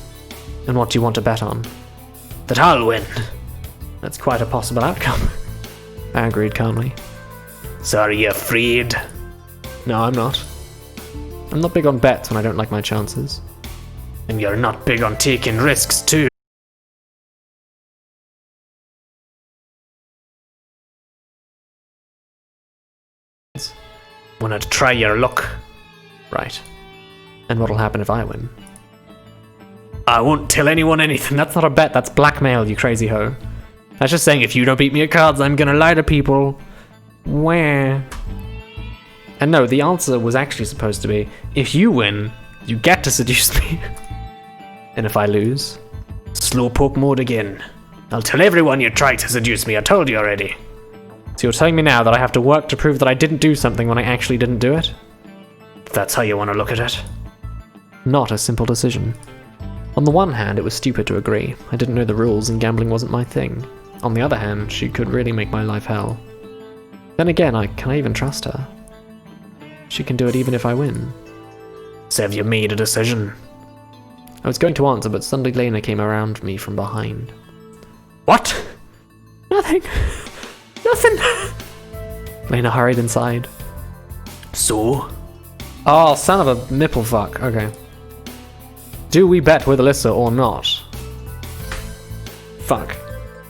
And what do you want to bet on? That I'll win. That's quite a possible outcome. I agreed calmly. So are you afraid? No, I'm not. I'm not big on bets when I don't like my chances. And you're not big on taking risks, too. Wanna try your luck? Right. And what'll happen if I win? I won't tell anyone anything. That's not a bet, that's blackmail, you crazy hoe. That's just saying if you don't beat me at cards, I'm gonna lie to people. Where? And no, the answer was actually supposed to be, if you win, you get to seduce me. And if I lose? Slowpoke mode again. I'll tell everyone you tried to seduce me, I told you already. So you're telling me now that I have to work to prove that I didn't do something when I actually didn't do it? If that's how you want to look at it. Not a simple decision. On the one hand, it was stupid to agree. I didn't know the rules and gambling wasn't my thing. On the other hand, she could really make my life hell. Then again, can I even trust her? She can do it even if I win. So have you made a decision? I was going to answer, but suddenly Lena came around me from behind. What? Nothing. Nothing. Lena hurried inside. So? Oh, son of a nipple fuck. Okay. Do we bet with Alyssa or not? Fuck.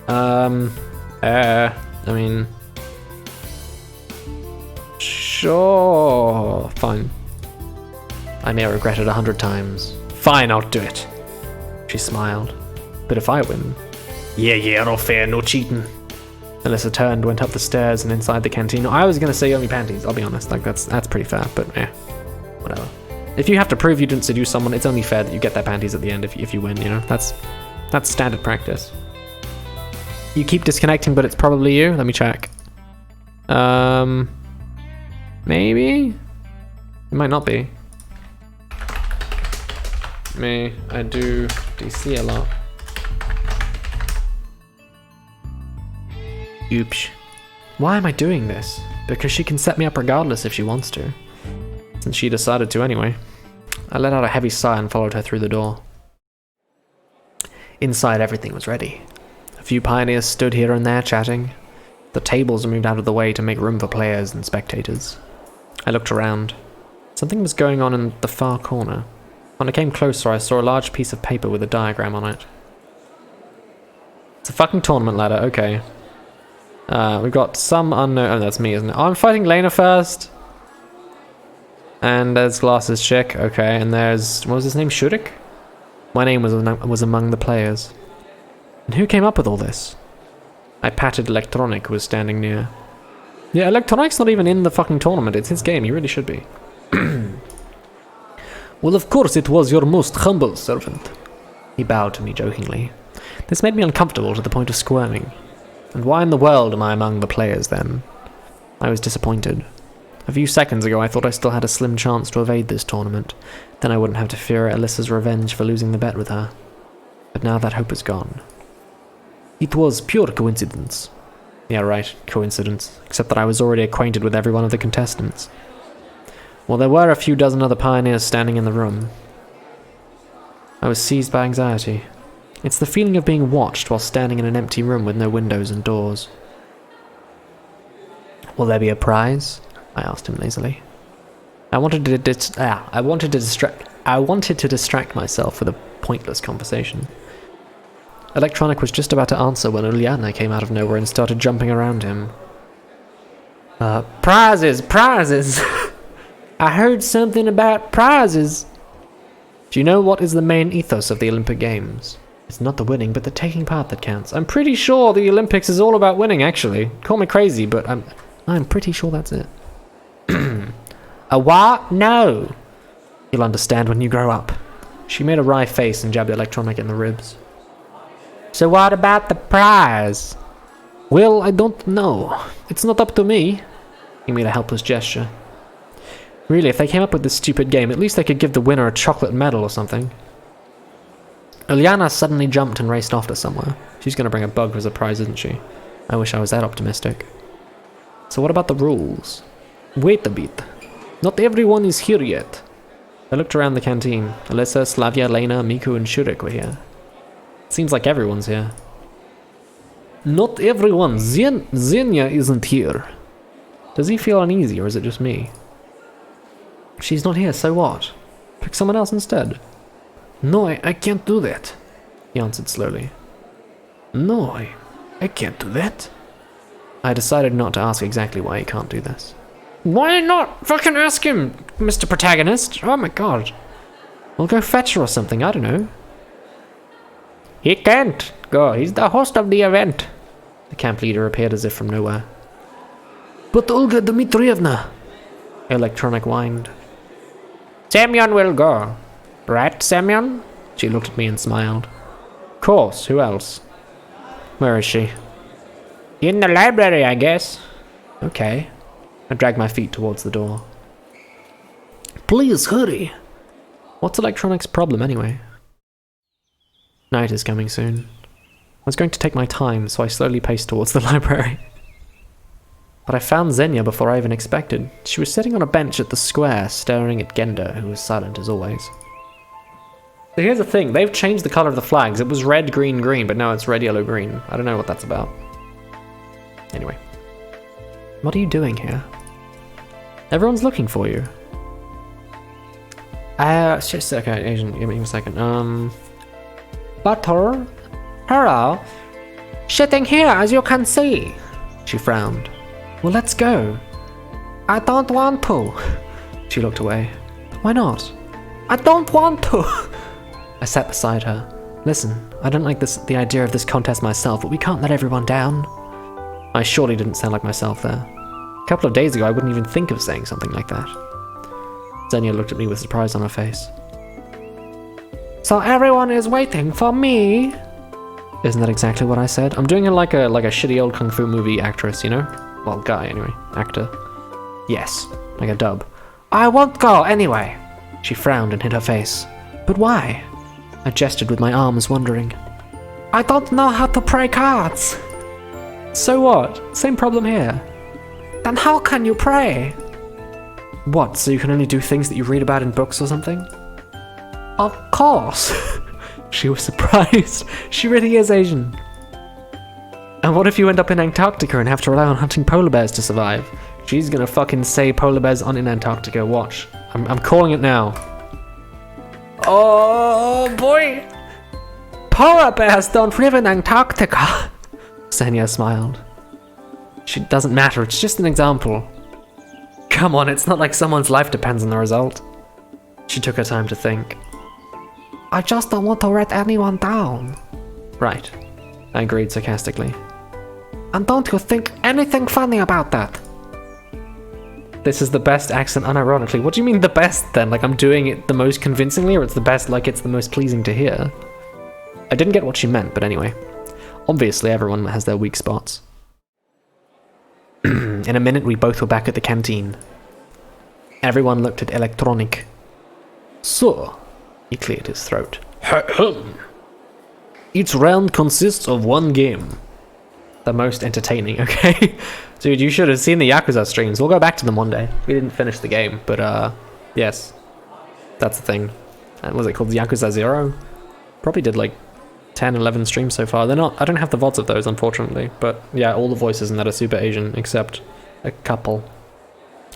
I mean... Sure. Fine. I may regret it 100 times. Fine, I'll do it. She smiled. But if I win... Yeah, no fair, no cheating. Alyssa turned, went up the stairs and inside the canteen. I was gonna say only panties, I'll be honest. Like, that's pretty fair, but whatever. If you have to prove you didn't seduce someone, it's only fair that you get their panties at the end if you win, you know? That's standard practice. You keep disconnecting, but it's probably you? Let me check. Maybe? It might not be. I do DC a lot. Oops. Why am I doing this? Because she can set me up regardless if she wants to. Since she decided to anyway. I let out a heavy sigh and followed her through the door. Inside, everything was ready. A few pioneers stood here and there chatting. The tables were moved out of the way to make room for players and spectators. I looked around. Something was going on in the far corner. When I came closer, I saw a large piece of paper with a diagram on it. It's a fucking tournament ladder, okay. We've got some unknown... Oh, that's me, isn't it? Oh, I'm fighting Lena first. And there's Glass's chick, okay. And there's... What was his name? Shurik? My name was among the players. And who came up with all this? I patted Electronic, who was standing near. Yeah, Electronic's not even in the fucking tournament. It's his game. He really should be. Well, of course it was your most humble servant. He bowed to me jokingly. This made me uncomfortable to the point of squirming. And why in the world am I among the players, then? I was disappointed. A few seconds ago, I thought I still had a slim chance to evade this tournament. Then I wouldn't have to fear Alyssa's revenge for losing the bet with her. But now that hope is gone. It was pure coincidence. Yeah, right, coincidence. Except that I was already acquainted with every one of the contestants. Well, there were a few dozen other pioneers standing in the room. I was seized by anxiety. It's the feeling of being watched while standing in an empty room with no windows and doors. Will there be a prize? I asked him lazily. I wanted to distract myself with a pointless conversation. Electronic was just about to answer when Uliana came out of nowhere and started jumping around him. Prizes! Prizes! I heard something about prizes! Do you know what is the main ethos of the Olympic Games? It's not the winning, but the taking part that counts. I'm pretty sure the Olympics is all about winning, actually. Call me crazy, but I'm pretty sure that's it. A what? No! You'll understand when you grow up. She made a wry face and jabbed Electronic in the ribs. So what about the prize? Well, I don't know. It's not up to me. He made a helpless gesture. Really, if they came up with this stupid game, at least they could give the winner a chocolate medal or something. Uliana suddenly jumped and raced off to somewhere. She's going to bring a bug as a prize, isn't she? I wish I was that optimistic. So what about the rules? Wait a bit. Not everyone is here yet. I looked around the canteen. Alyssa, Slavia, Lena, Miku, and Shurik were here. Seems like everyone's here. Not everyone. Xenia isn't here. Does he feel uneasy, or is it just me? She's not here, so what? Pick someone else instead. No, I can't do that, he answered slowly. No, I can't do that. I decided not to ask exactly why he can't do this. Why not? Fucking ask him, Mr. Protagonist. Oh my god. We'll go fetch her or something, I don't know. He can't go, he's the host of the event. The camp leader appeared as if from nowhere. But Olga Dmitrievna, Electronic whined. Semyon will go. Right, Semyon? She looked at me and smiled. Course, who else? Where is she? In the library, I guess. Okay. I dragged my feet towards the door. Please hurry. What's Electronic's problem anyway? Night is coming soon. I was going to take my time, so I slowly paced towards the library. But I found Xenia before I even expected. She was sitting on a bench at the square, staring at Genda, who was silent as always. So here's the thing, they've changed the colour of the flags. It was red, green, green, but now it's red, yellow, green. I don't know what that's about. Anyway. What are you doing here? Everyone's looking for you. Okay, Asian, give me a second. Butter? Hello? Sitting here, as you can see. She frowned. Well, let's go. I don't want to. She looked away. Why not? I don't want to. I sat beside her. Listen, I don't like the idea of this contest myself, but we can't let everyone down. I surely didn't sound like myself there. A couple of days ago, I wouldn't even think of saying something like that. Xenia looked at me with surprise on her face. So everyone is waiting for me? Isn't that exactly what I said? I'm doing it like a shitty old kung fu movie actress, you know? Well, guy anyway. Actor. Yes, like a dub. I won't go anyway. She frowned and hid her face. But why? I gestured with my arms, wondering. I don't know how to play cards. So what? Same problem here. Then how can you pray? What, so you can only do things that you read about in books or something? Of course. She was surprised. She really is Asian. And what if you end up in Antarctica and have to rely on hunting polar bears to survive? She's gonna fucking say polar bears aren't in Antarctica. Watch. I'm calling it now. Oh boy! Polar bears don't live in Antarctica. Senya smiled. It doesn't matter, it's just an example. Come on, it's not like someone's life depends on the result. She took her time to think. I just don't want to let anyone down. Right, I agreed sarcastically. And don't you think anything funny about that? This is the best accent unironically. What do you mean the best then? Like I'm doing it the most convincingly, or it's the best like it's the most pleasing to hear? I didn't get what she meant, but anyway. Obviously everyone has their weak spots. In a minute we both were back at the canteen. Everyone looked at Electronic. So, he cleared his throat. Each round consists of one game. The most entertaining, okay? Dude, you should have seen the Yakuza streams. We'll go back to them one day. We didn't finish the game, but yes. That's the thing. What was it called? Yakuza 0? Probably did like 10, 11 streams so far. They're not, I don't have the VODs of those, unfortunately. But yeah, all the voices in that are super Asian, except a couple.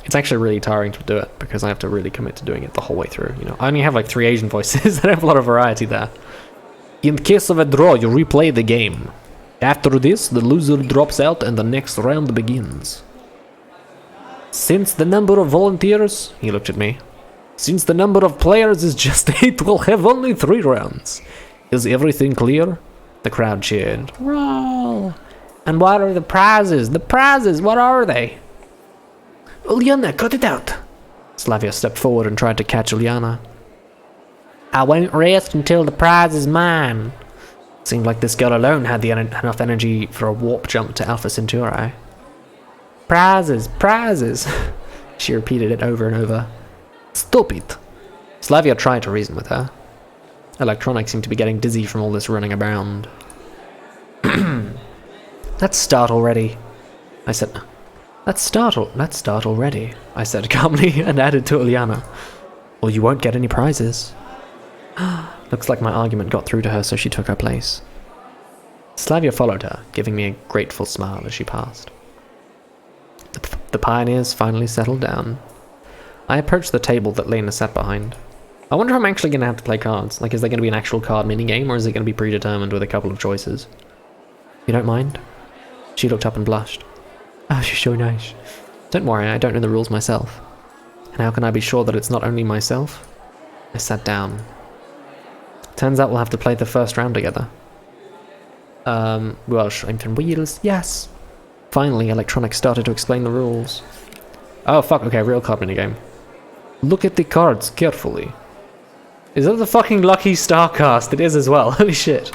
It's actually really tiring to do it, because I have to really commit to doing it the whole way through. You know, I only have like 3 Asian voices. I don't have a lot of variety there. In case of a draw, you replay the game. After this, the loser drops out and the next round begins. Since the number of volunteers, he looked at me. Since the number of players is just 8, we'll have only 3 rounds. Is everything clear? The crowd cheered. Roll. And what are the prizes? The prizes, what are they? Uliana, cut it out. Slavia stepped forward and tried to catch Uliana. I won't rest until the prize is mine. Seemed like this girl alone had enough energy for a warp jump to Alpha Centauri. Prizes, prizes. She repeated it over and over. Stop it. Slavia tried to reason with her. Electronic seemed to be getting dizzy from all this running around. Let's start already, I said. Let's start already, I said calmly and added to Uliana. Or you won't get any prizes. Looks like my argument got through to her, so she took her place. Slavia followed her, giving me a grateful smile as she passed. The pioneers finally settled down. I approached the table that Lena sat behind. I wonder if I'm actually going to have to play cards. Like, is there going to be an actual card minigame, or is it going to be predetermined with a couple of choices? You don't mind? She looked up and blushed. Oh, she's so nice. Don't worry, I don't know the rules myself. And how can I be sure that it's not only myself? I sat down. Turns out we'll have to play the first round together. Well, strengthen wheels, yes. Finally, Electronic started to explain the rules. Oh, fuck, okay, real card minigame. Look at the cards carefully. Is that the fucking Lucky Star cast? It is as well, holy shit.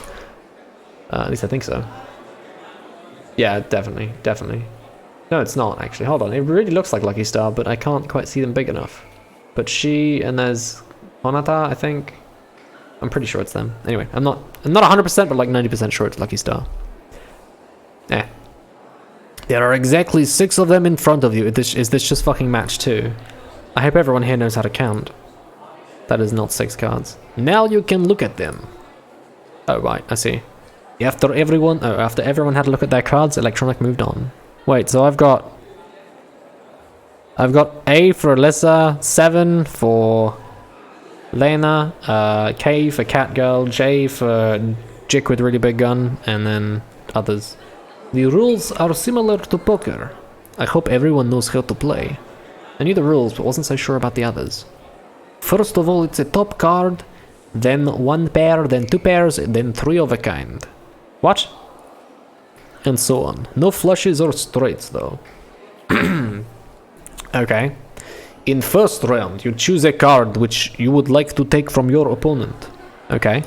At least I think so. Yeah, definitely, definitely. No, it's not, actually. Hold on, it really looks like Lucky Star, but I can't quite see them big enough. But she, and there's Honata, I think. I'm pretty sure it's them. Anyway, I'm not 100%, but like 90% sure it's Lucky Star. Eh. There are exactly 6 of them in front of you. Is this just fucking match 2? I hope everyone here knows how to count. That is not 6 cards. Now you can look at them. Oh, right, I see. After everyone had a look at their cards, Electronic moved on. Wait, so I've got A for Alyssa, 7 for Lena, K for Catgirl, J for Jick with really big gun, and then others. The rules are similar to poker. I hope everyone knows how to play. I knew the rules, but wasn't so sure about the others. First of all, it's a top card, then 1 pair, then 2 pairs, then 3 of a kind. What? And so on. No flushes or straights, though. Okay. In first round, you choose a card which you would like to take from your opponent. Okay.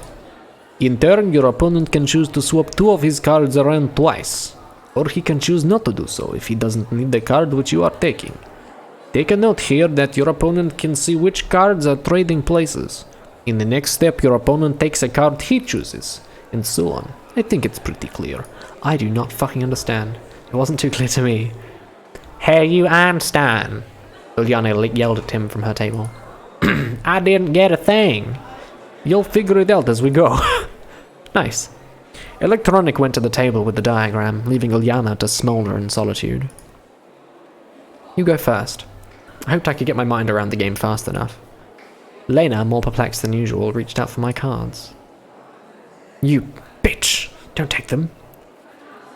In turn, your opponent can choose to swap 2 of his cards around twice. Or he can choose not to do so if he doesn't need the card which you are taking. Take a note here that your opponent can see which cards are trading places. In the next step, your opponent takes a card he chooses, and so on. I think it's pretty clear. I do not fucking understand. It wasn't too clear to me. Hey, you Einstein! Uliana yelled at him from her table. I didn't get a thing. You'll figure it out as we go. Nice. Electronic went to the table with the diagram, leaving Uliana to smolder in solitude. You go first. I hoped I could get my mind around the game fast enough. Lena, more perplexed than usual, reached out for my cards. You bitch! Don't take them.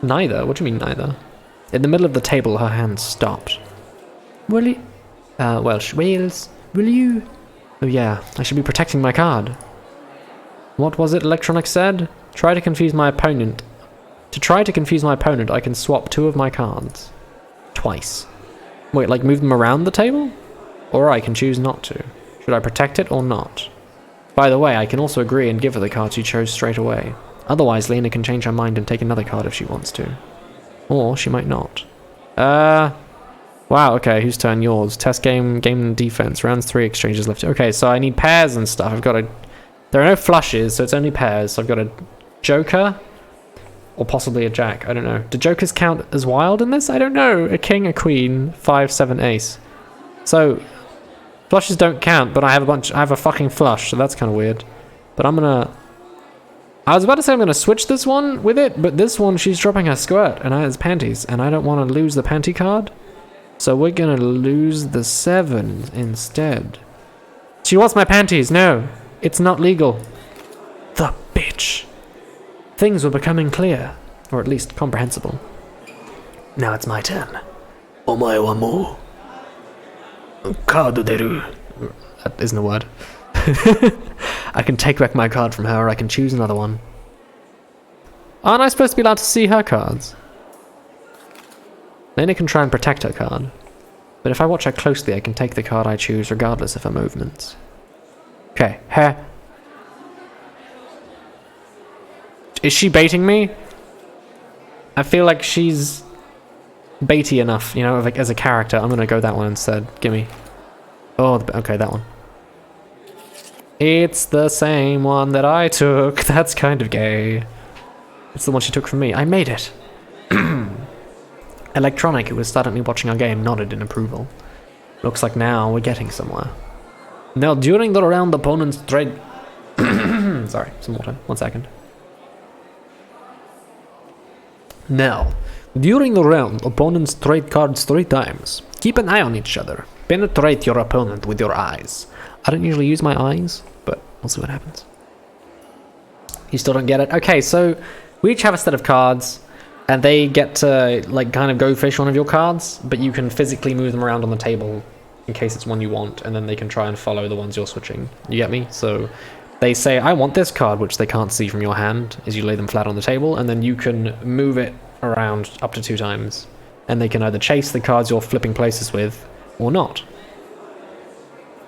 Neither? What do you mean neither? In the middle of the table, her hand stopped. Will you... Welsh Wales, will you... Oh yeah, I should be protecting my card. What was it Electronic said? Try to confuse my opponent. To try to confuse my opponent, I can swap 2 of my cards. Twice. Wait, like move them around the table? Or I can choose not to. Should I protect it or not? By the way, I can also agree and give her the card she chose straight away. Otherwise, Lena can change her mind and take another card if she wants to. Or she might not. Wow, okay, whose turn? Yours. Test game, game defense. Rounds 3, exchanges left. Okay, so I need pairs and stuff. I've got a... There are no flushes, so it's only pairs. So I've got a joker, or possibly a jack. I don't know. Do jokers count as wild in this? I don't know. A king, a queen, 5, 7, ace. So, flushes don't count, but I have a fucking flush, so that's kind of weird. But I'm gonna... I was about to say I'm gonna switch this one with it, but this one, she's dropping her skirt, and I has panties, and I don't want to lose the panty card. So we're gonna lose the 7 instead. She wants my panties. No, it's not legal. The bitch. Things were becoming clear, or at least comprehensible. Now it's my turn. Omae wa mou kaadu deru. That isn't a word. I can take back my card from her, or I can choose another one. Aren't I supposed to be allowed to see her cards? Lena can try and protect her card, but if I watch her closely, I can take the card I choose regardless of her movements. Okay, her. Is she baiting me? I feel like she's baity enough, you know, like as a character. I'm gonna go that one instead. Gimme. Oh, okay, that one. It's the same one that I took. That's kind of gay. It's the one she took from me. I made it. Electronic, who was silently watching our game, nodded in approval. Looks like now we're getting somewhere. Now, during the round, opponents trade... Sorry, some water. 1 second. Now, during the round, opponents trade cards 3 times. Keep an eye on each other. Penetrate your opponent with your eyes. I don't usually use my eyes, but we'll see what happens. You still don't get it? Okay, so we each have a set of cards, and they get to, like, kind of go fish one of your cards, but you can physically move them around on the table in case it's one you want, and then they can try and follow the ones you're switching. You get me? So they say, I want this card, which they can't see from your hand, as you lay them flat on the table, and then you can move it around up to 2 times, and they can either chase the cards you're flipping places with, or not.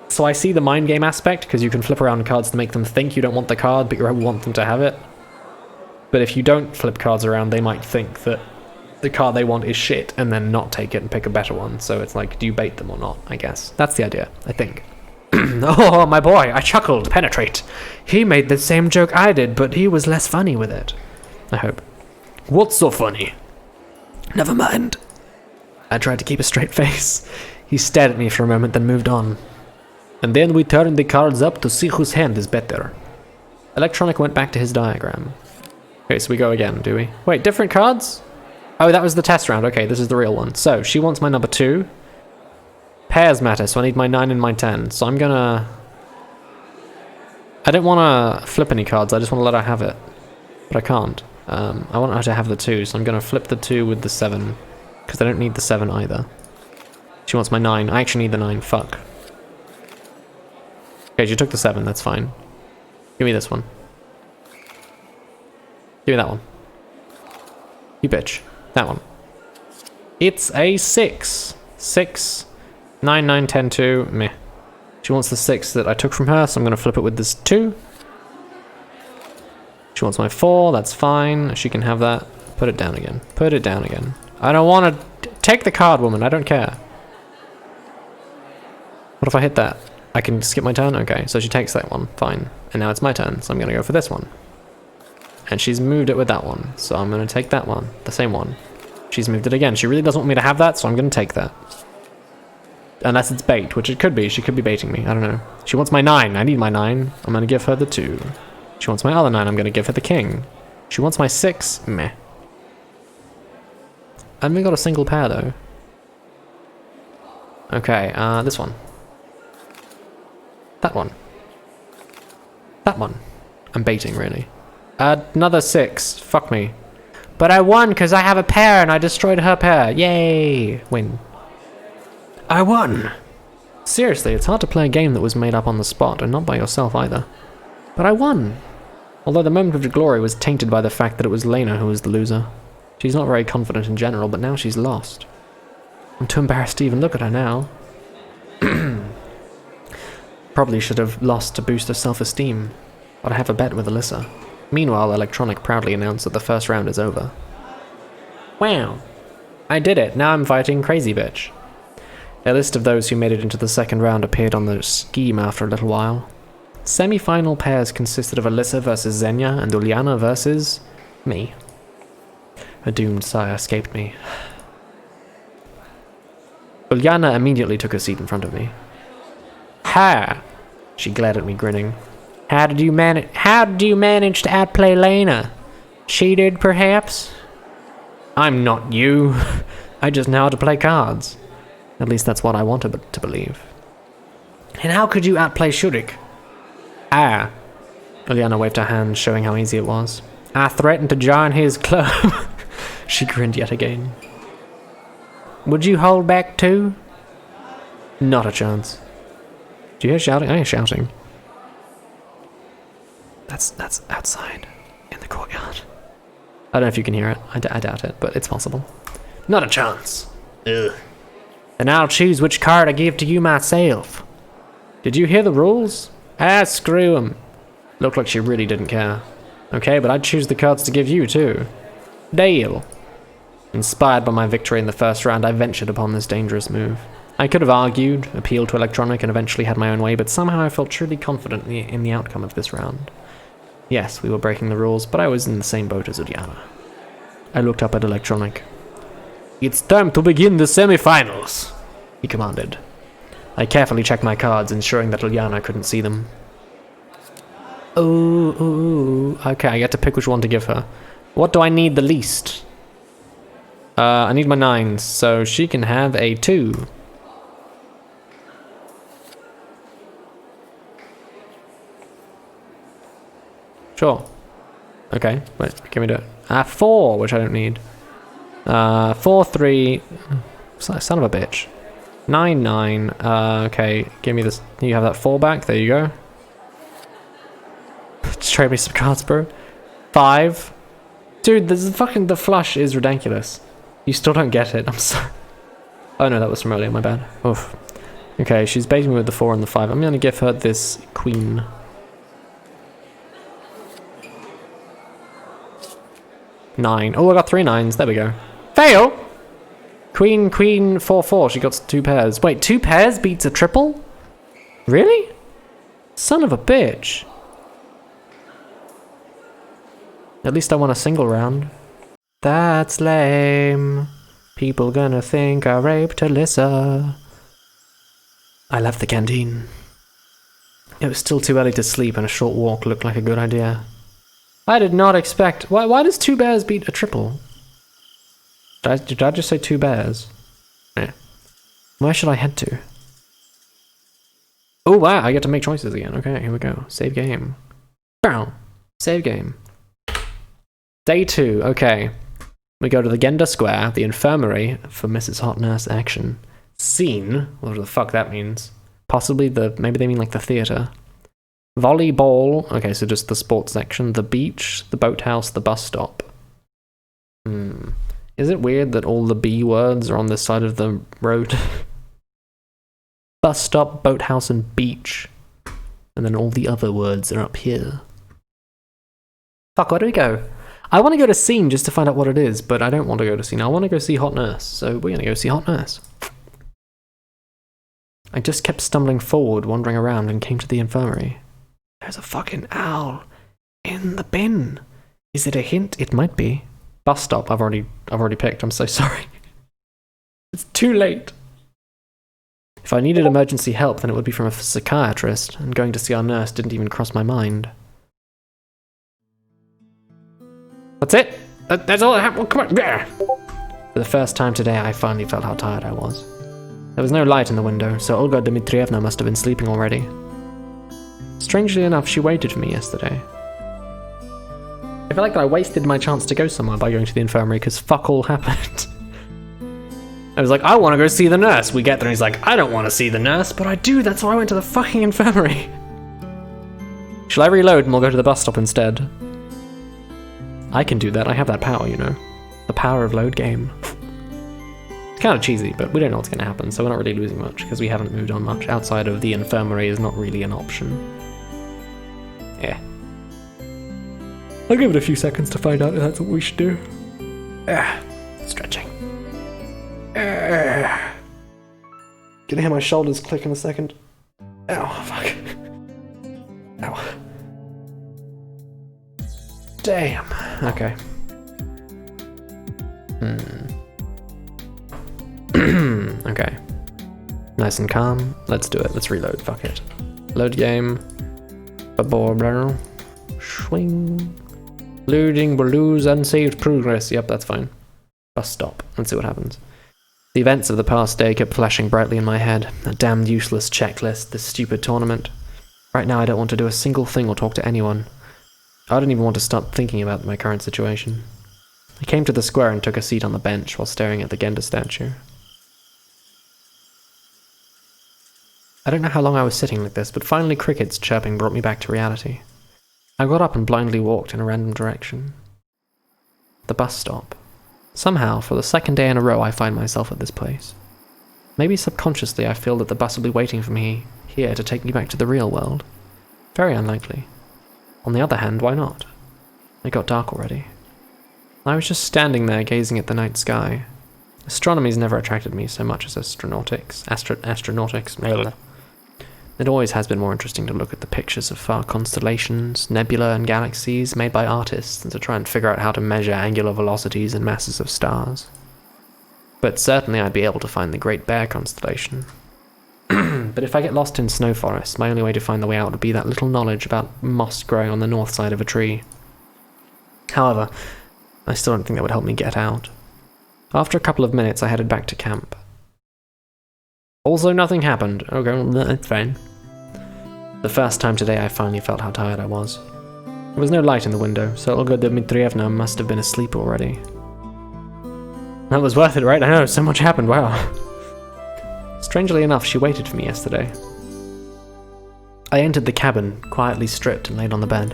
So I see the mind game aspect, because you can flip around cards to make them think you don't want the card, but you want them to have it. But if you don't flip cards around, they might think that the card they want is shit, and then not take it and pick a better one. So it's like, do you bait them or not, I guess. That's the idea, I think. Oh, my boy, I chuckled. Penetrate. He made the same joke I did, but he was less funny with it. I hope. What's so funny? Never mind. I tried to keep a straight face. He stared at me for a moment, then moved on. And then we turned the cards up to see whose hand is better. Electronic went back to his diagram. Okay, so we go again, do we? Wait, different cards? Oh, that was the test round. Okay, this is the real one. So, she wants my number 2. Pairs matter, so I need my 9 and my 10. So I'm gonna... I don't want to flip any cards, I just want to let her have it. But I can't. I want her to have the 2, so I'm gonna flip the 2 with the 7. Because I don't need the 7 either. She wants my 9. I actually need the 9. Fuck. Okay, she took the 7, that's fine. Give me this one. Give me that one. You bitch. That one. It's a 6. 6. 9, 9, 10, 2. Meh. She wants the 6 that I took from her, so I'm going to flip it with this 2. She wants my 4. That's fine. She can have that. Put it down again. Put it down again. I don't want to... Take the card, woman. I don't care. What if I hit that? I can skip my turn? Okay, so she takes that one. Fine. And now it's my turn, so I'm going to go for this one. And she's moved it with that one, so I'm going to take that one. The same one. She's moved it again. She really doesn't want me to have that, so I'm going to take that. Unless it's bait, which it could be. She could be baiting me. I don't know. She wants my 9. I need my 9. I'm going to give her the 2. She wants my other 9. I'm going to give her the king. She wants my 6. Meh. I haven't got a single pair, though. Okay, this one. That one. That one. I'm baiting, really. Another 6. Fuck me. But I won because I have a pair and I destroyed her pair. Yay! Win. I won! Seriously, it's hard to play a game that was made up on the spot, and not by yourself either. But I won! Although the moment of glory was tainted by the fact that it was Lena who was the loser. She's not very confident in general, but now she's lost. I'm too embarrassed to even look at her now. Probably should have lost to boost her self-esteem. But I have a bet with Alyssa. Meanwhile, Electronic proudly announced that the first round is over. Wow. I did it. Now I'm fighting Crazy Bitch. A list of those who made it into the second round appeared on the scheme after a little while. Semi-final pairs consisted of Alyssa versus Xenia and Uliana versus... me. A doomed sigh escaped me. Uliana immediately took a seat in front of me. Ha! She glared at me, grinning. How did you manage to outplay Lena? Cheated, perhaps? I'm not you. I just know how to play cards. At least that's what I wanted to believe. And how could you outplay Shurik? Ah. Uliana waved her hand, showing how easy it was. I threatened to join his club. She grinned yet again. Would you hold back too? Not a chance. Do you hear shouting? I hear shouting. That's outside, in the courtyard. I don't know if you can hear it. I doubt it, but it's possible. Not a chance. Ugh. Then I'll choose which card I give to you myself. Did you hear the rules? Ah, screw 'em. Looked like she really didn't care. Okay, but I'd choose the cards to give you too. Deal. Inspired by my victory in the first round, I ventured upon this dangerous move. I could have argued, appealed to Electronic, and eventually had my own way, but somehow I felt truly confident in the outcome of this round. Yes, we were breaking the rules, but I was in the same boat as Uliana. I looked up at Electronic. It's time to begin the semi-finals, he commanded. I carefully checked my cards, ensuring that Uliana couldn't see them. Ooh. Okay, I get to pick which one to give her. What do I need the least? I need my 9s, so she can have a 2. Sure. Okay, wait, give me the... 4, which I don't need. 4, 3... Son of a bitch. 9, 9. Okay, give me this... You have that 4 back, there you go. Just trade me some cards, bro. 5. Dude, the flush is ridiculous. You still don't get it, I'm sorry. Oh no, that was from earlier, my bad. Oof. Okay, she's baiting me with the 4 and the 5. I'm gonna give her this queen. Nine. Oh, I got 3 9s. There we go. Fail! Queen, queen, 4, 4. She got 2 pairs. Wait, 2 pairs beats a triple? Really? Son of a bitch. At least I won a single round. That's lame. People gonna think I raped Alyssa. I left the canteen. It was still too early to sleep and a short walk looked like a good idea. I did not expect... Why does 2 bears beat a triple? Did I just say 2 bears? Yeah. Where should I head to? Oh wow, I get to make choices again. Okay, here we go. Save game. Bow. Save game. Day 2, okay. We go to the Gender Square, the infirmary, for Mrs. Hot Nurse action. Scene, whatever the fuck that means. Possibly maybe they mean like the theatre. Volleyball, okay, so just the sports section. The beach, the boathouse, the bus stop. Is it weird that all the B words are on this side of the road? Bus stop, boathouse, and beach. And then all the other words are up here. Fuck, where do we go? I want to go to Scene just to find out what it is, but I don't want to go to Scene. I want to go see Hot Nurse, so we're going to go see Hot Nurse. I just kept stumbling forward, wandering around, and came to the infirmary. There's a fucking owl in the bin. Is it a hint? It might be. Bus stop, I've already picked. I'm so sorry. It's too late. If I needed emergency help, then it would be from a psychiatrist, and going to see our nurse didn't even cross my mind. That's it? That's all that happened? Come on. For the first time today, I finally felt how tired I was. There was no light in the window, so Olga Dmitrievna must have been sleeping already. Strangely enough, she waited for me yesterday. I feel like I wasted my chance to go somewhere by going to the infirmary because fuck all happened. I was like, I want to go see the nurse. We get there and he's like, I don't want to see the nurse, but I do. That's why I went to the fucking infirmary. Shall I reload and we'll go to the bus stop instead? I can do that. I have that power, you know. The power of load game. It's kind of cheesy, but we don't know what's going to happen, so we're not really losing much because we haven't moved on much. Outside of the infirmary is not really an option. Yeah. I'll give it a few seconds to find out if that's what we should do. Stretching. Gonna hear my shoulders click in a second. Ow, fuck. Ow. Damn. Okay. Okay. Nice and calm. Let's do it. Let's reload. Fuck it. Load game. Swing. Loading will lose unsaved progress. Yep, that's fine. Bus stop. Let's see what happens. The events of the past day kept flashing brightly in my head. A damned useless checklist, this stupid tournament. Right now I don't want to do a single thing or talk to anyone. I don't even want to stop thinking about my current situation. I came to the square and took a seat on the bench while staring at the Genda statue. I don't know how long I was sitting like this, but finally crickets chirping brought me back to reality. I got up and blindly walked in a random direction. The bus stop. Somehow, for the second day in a row, I find myself at this place. Maybe subconsciously I feel that the bus will be waiting for me here to take me back to the real world. Very unlikely. On the other hand, why not? It got dark already. I was just standing there gazing at the night sky. Astronomy's never attracted me so much as astronautics. Astronautics. It always has been more interesting to look at the pictures of far constellations, nebula, and galaxies made by artists than to try and figure out how to measure angular velocities and masses of stars. But certainly I'd be able to find the Great Bear constellation. But if I get lost in snow forests, my only way to find the way out would be that little knowledge about moss growing on the north side of a tree. However, I still don't think that would help me get out. After a couple of minutes, I headed back to camp. Also, nothing happened. Okay, well, that's fine. The first time today, I finally felt how tired I was. There was no light in the window, so Olga Dmitrievna must have been asleep already. That was worth it, right? I know, so much happened, wow. Strangely enough, she waited for me yesterday. I entered the cabin, quietly stripped and laid on the bed.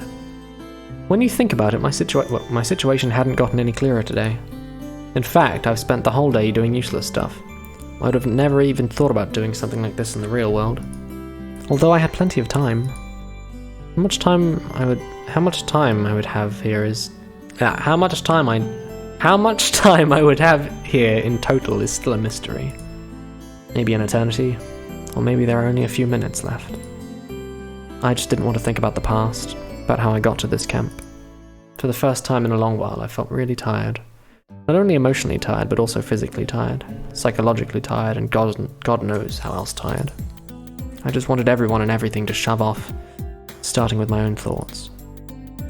When you think about it, my situation hadn't gotten any clearer today. In fact, I've spent the whole day doing useless stuff. I'd have never even thought about doing something like this in the real world. Although I had plenty of time. How much time I would have here is... how much time I would have here in total is still a mystery. Maybe an eternity, or maybe there are only a few minutes left. I just didn't want to think about the past, about how I got to this camp. For the first time in a long while, I felt really tired. Not only emotionally tired, but also physically tired, psychologically tired, and God knows how else tired. I just wanted everyone and everything to shove off, starting with my own thoughts.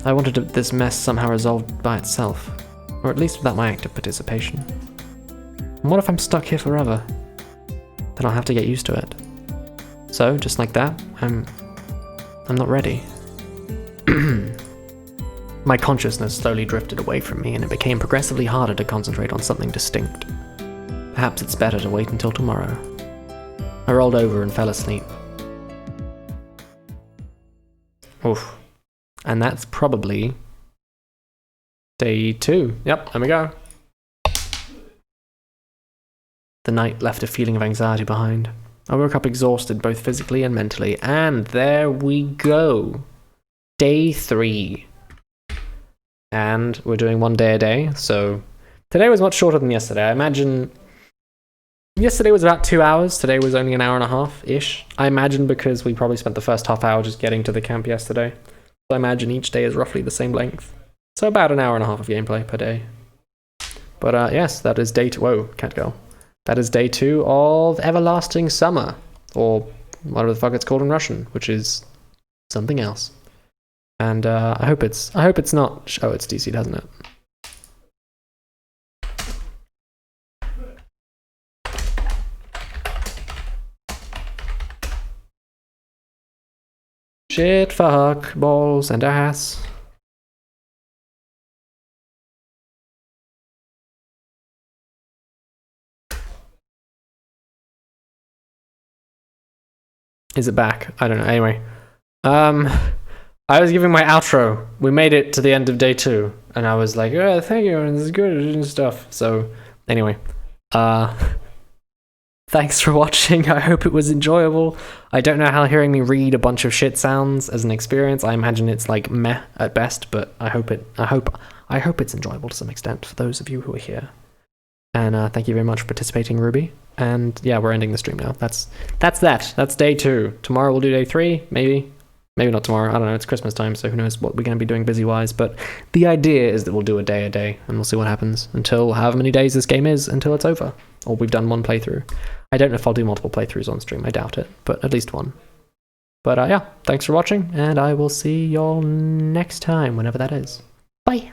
I wanted this mess somehow resolved by itself, or at least without my active participation. And what if I'm stuck here forever? Then I'll have to get used to it. So, just like that, I'm not ready. My consciousness slowly drifted away from me, and it became progressively harder to concentrate on something distinct. Perhaps it's better to wait until tomorrow. I rolled over and fell asleep. Oof. And that's probably day 2. Yep, there we go. The night left a feeling of anxiety behind. I woke up exhausted both physically and mentally, and there we go. Day 3. And we're doing 1 day a day, so today was much shorter than yesterday. I imagine yesterday was about 2 hours, today was only an hour and a half-ish. I imagine because we probably spent the first half hour just getting to the camp yesterday. So I imagine each day is roughly the same length. So about an hour and a half of gameplay per day. But yes, that is day 2. Whoa, cat girl. That is day 2 of Everlasting Summer, or whatever the fuck it's called in Russian, which is something else. And I hope it's not. Oh, it's DC'd, hasn't it? Shit, fuck, balls, and ass. Is it back? I don't know. Anyway, I was giving my outro. We made it to the end of day 2, and I was like, "Oh, thank you, and this is good and stuff." So, anyway, thanks for watching. I hope it was enjoyable. I don't know how hearing me read a bunch of shit sounds as an experience. I imagine it's like meh at best, but I hope it's enjoyable to some extent for those of you who are here. And thank you very much for participating, Ruby. And yeah, we're ending the stream now. That's that. That's day 2. Tomorrow we'll do day 3, maybe. Maybe not tomorrow. I don't know. It's Christmas time, so who knows what we're going to be doing busy-wise. But the idea is that we'll do a day, and we'll see what happens until however many days this game is until it's over, or we've done one playthrough. I don't know if I'll do multiple playthroughs on stream. I doubt it, but at least one. But yeah, thanks for watching, and I will see y'all next time, whenever that is. Bye.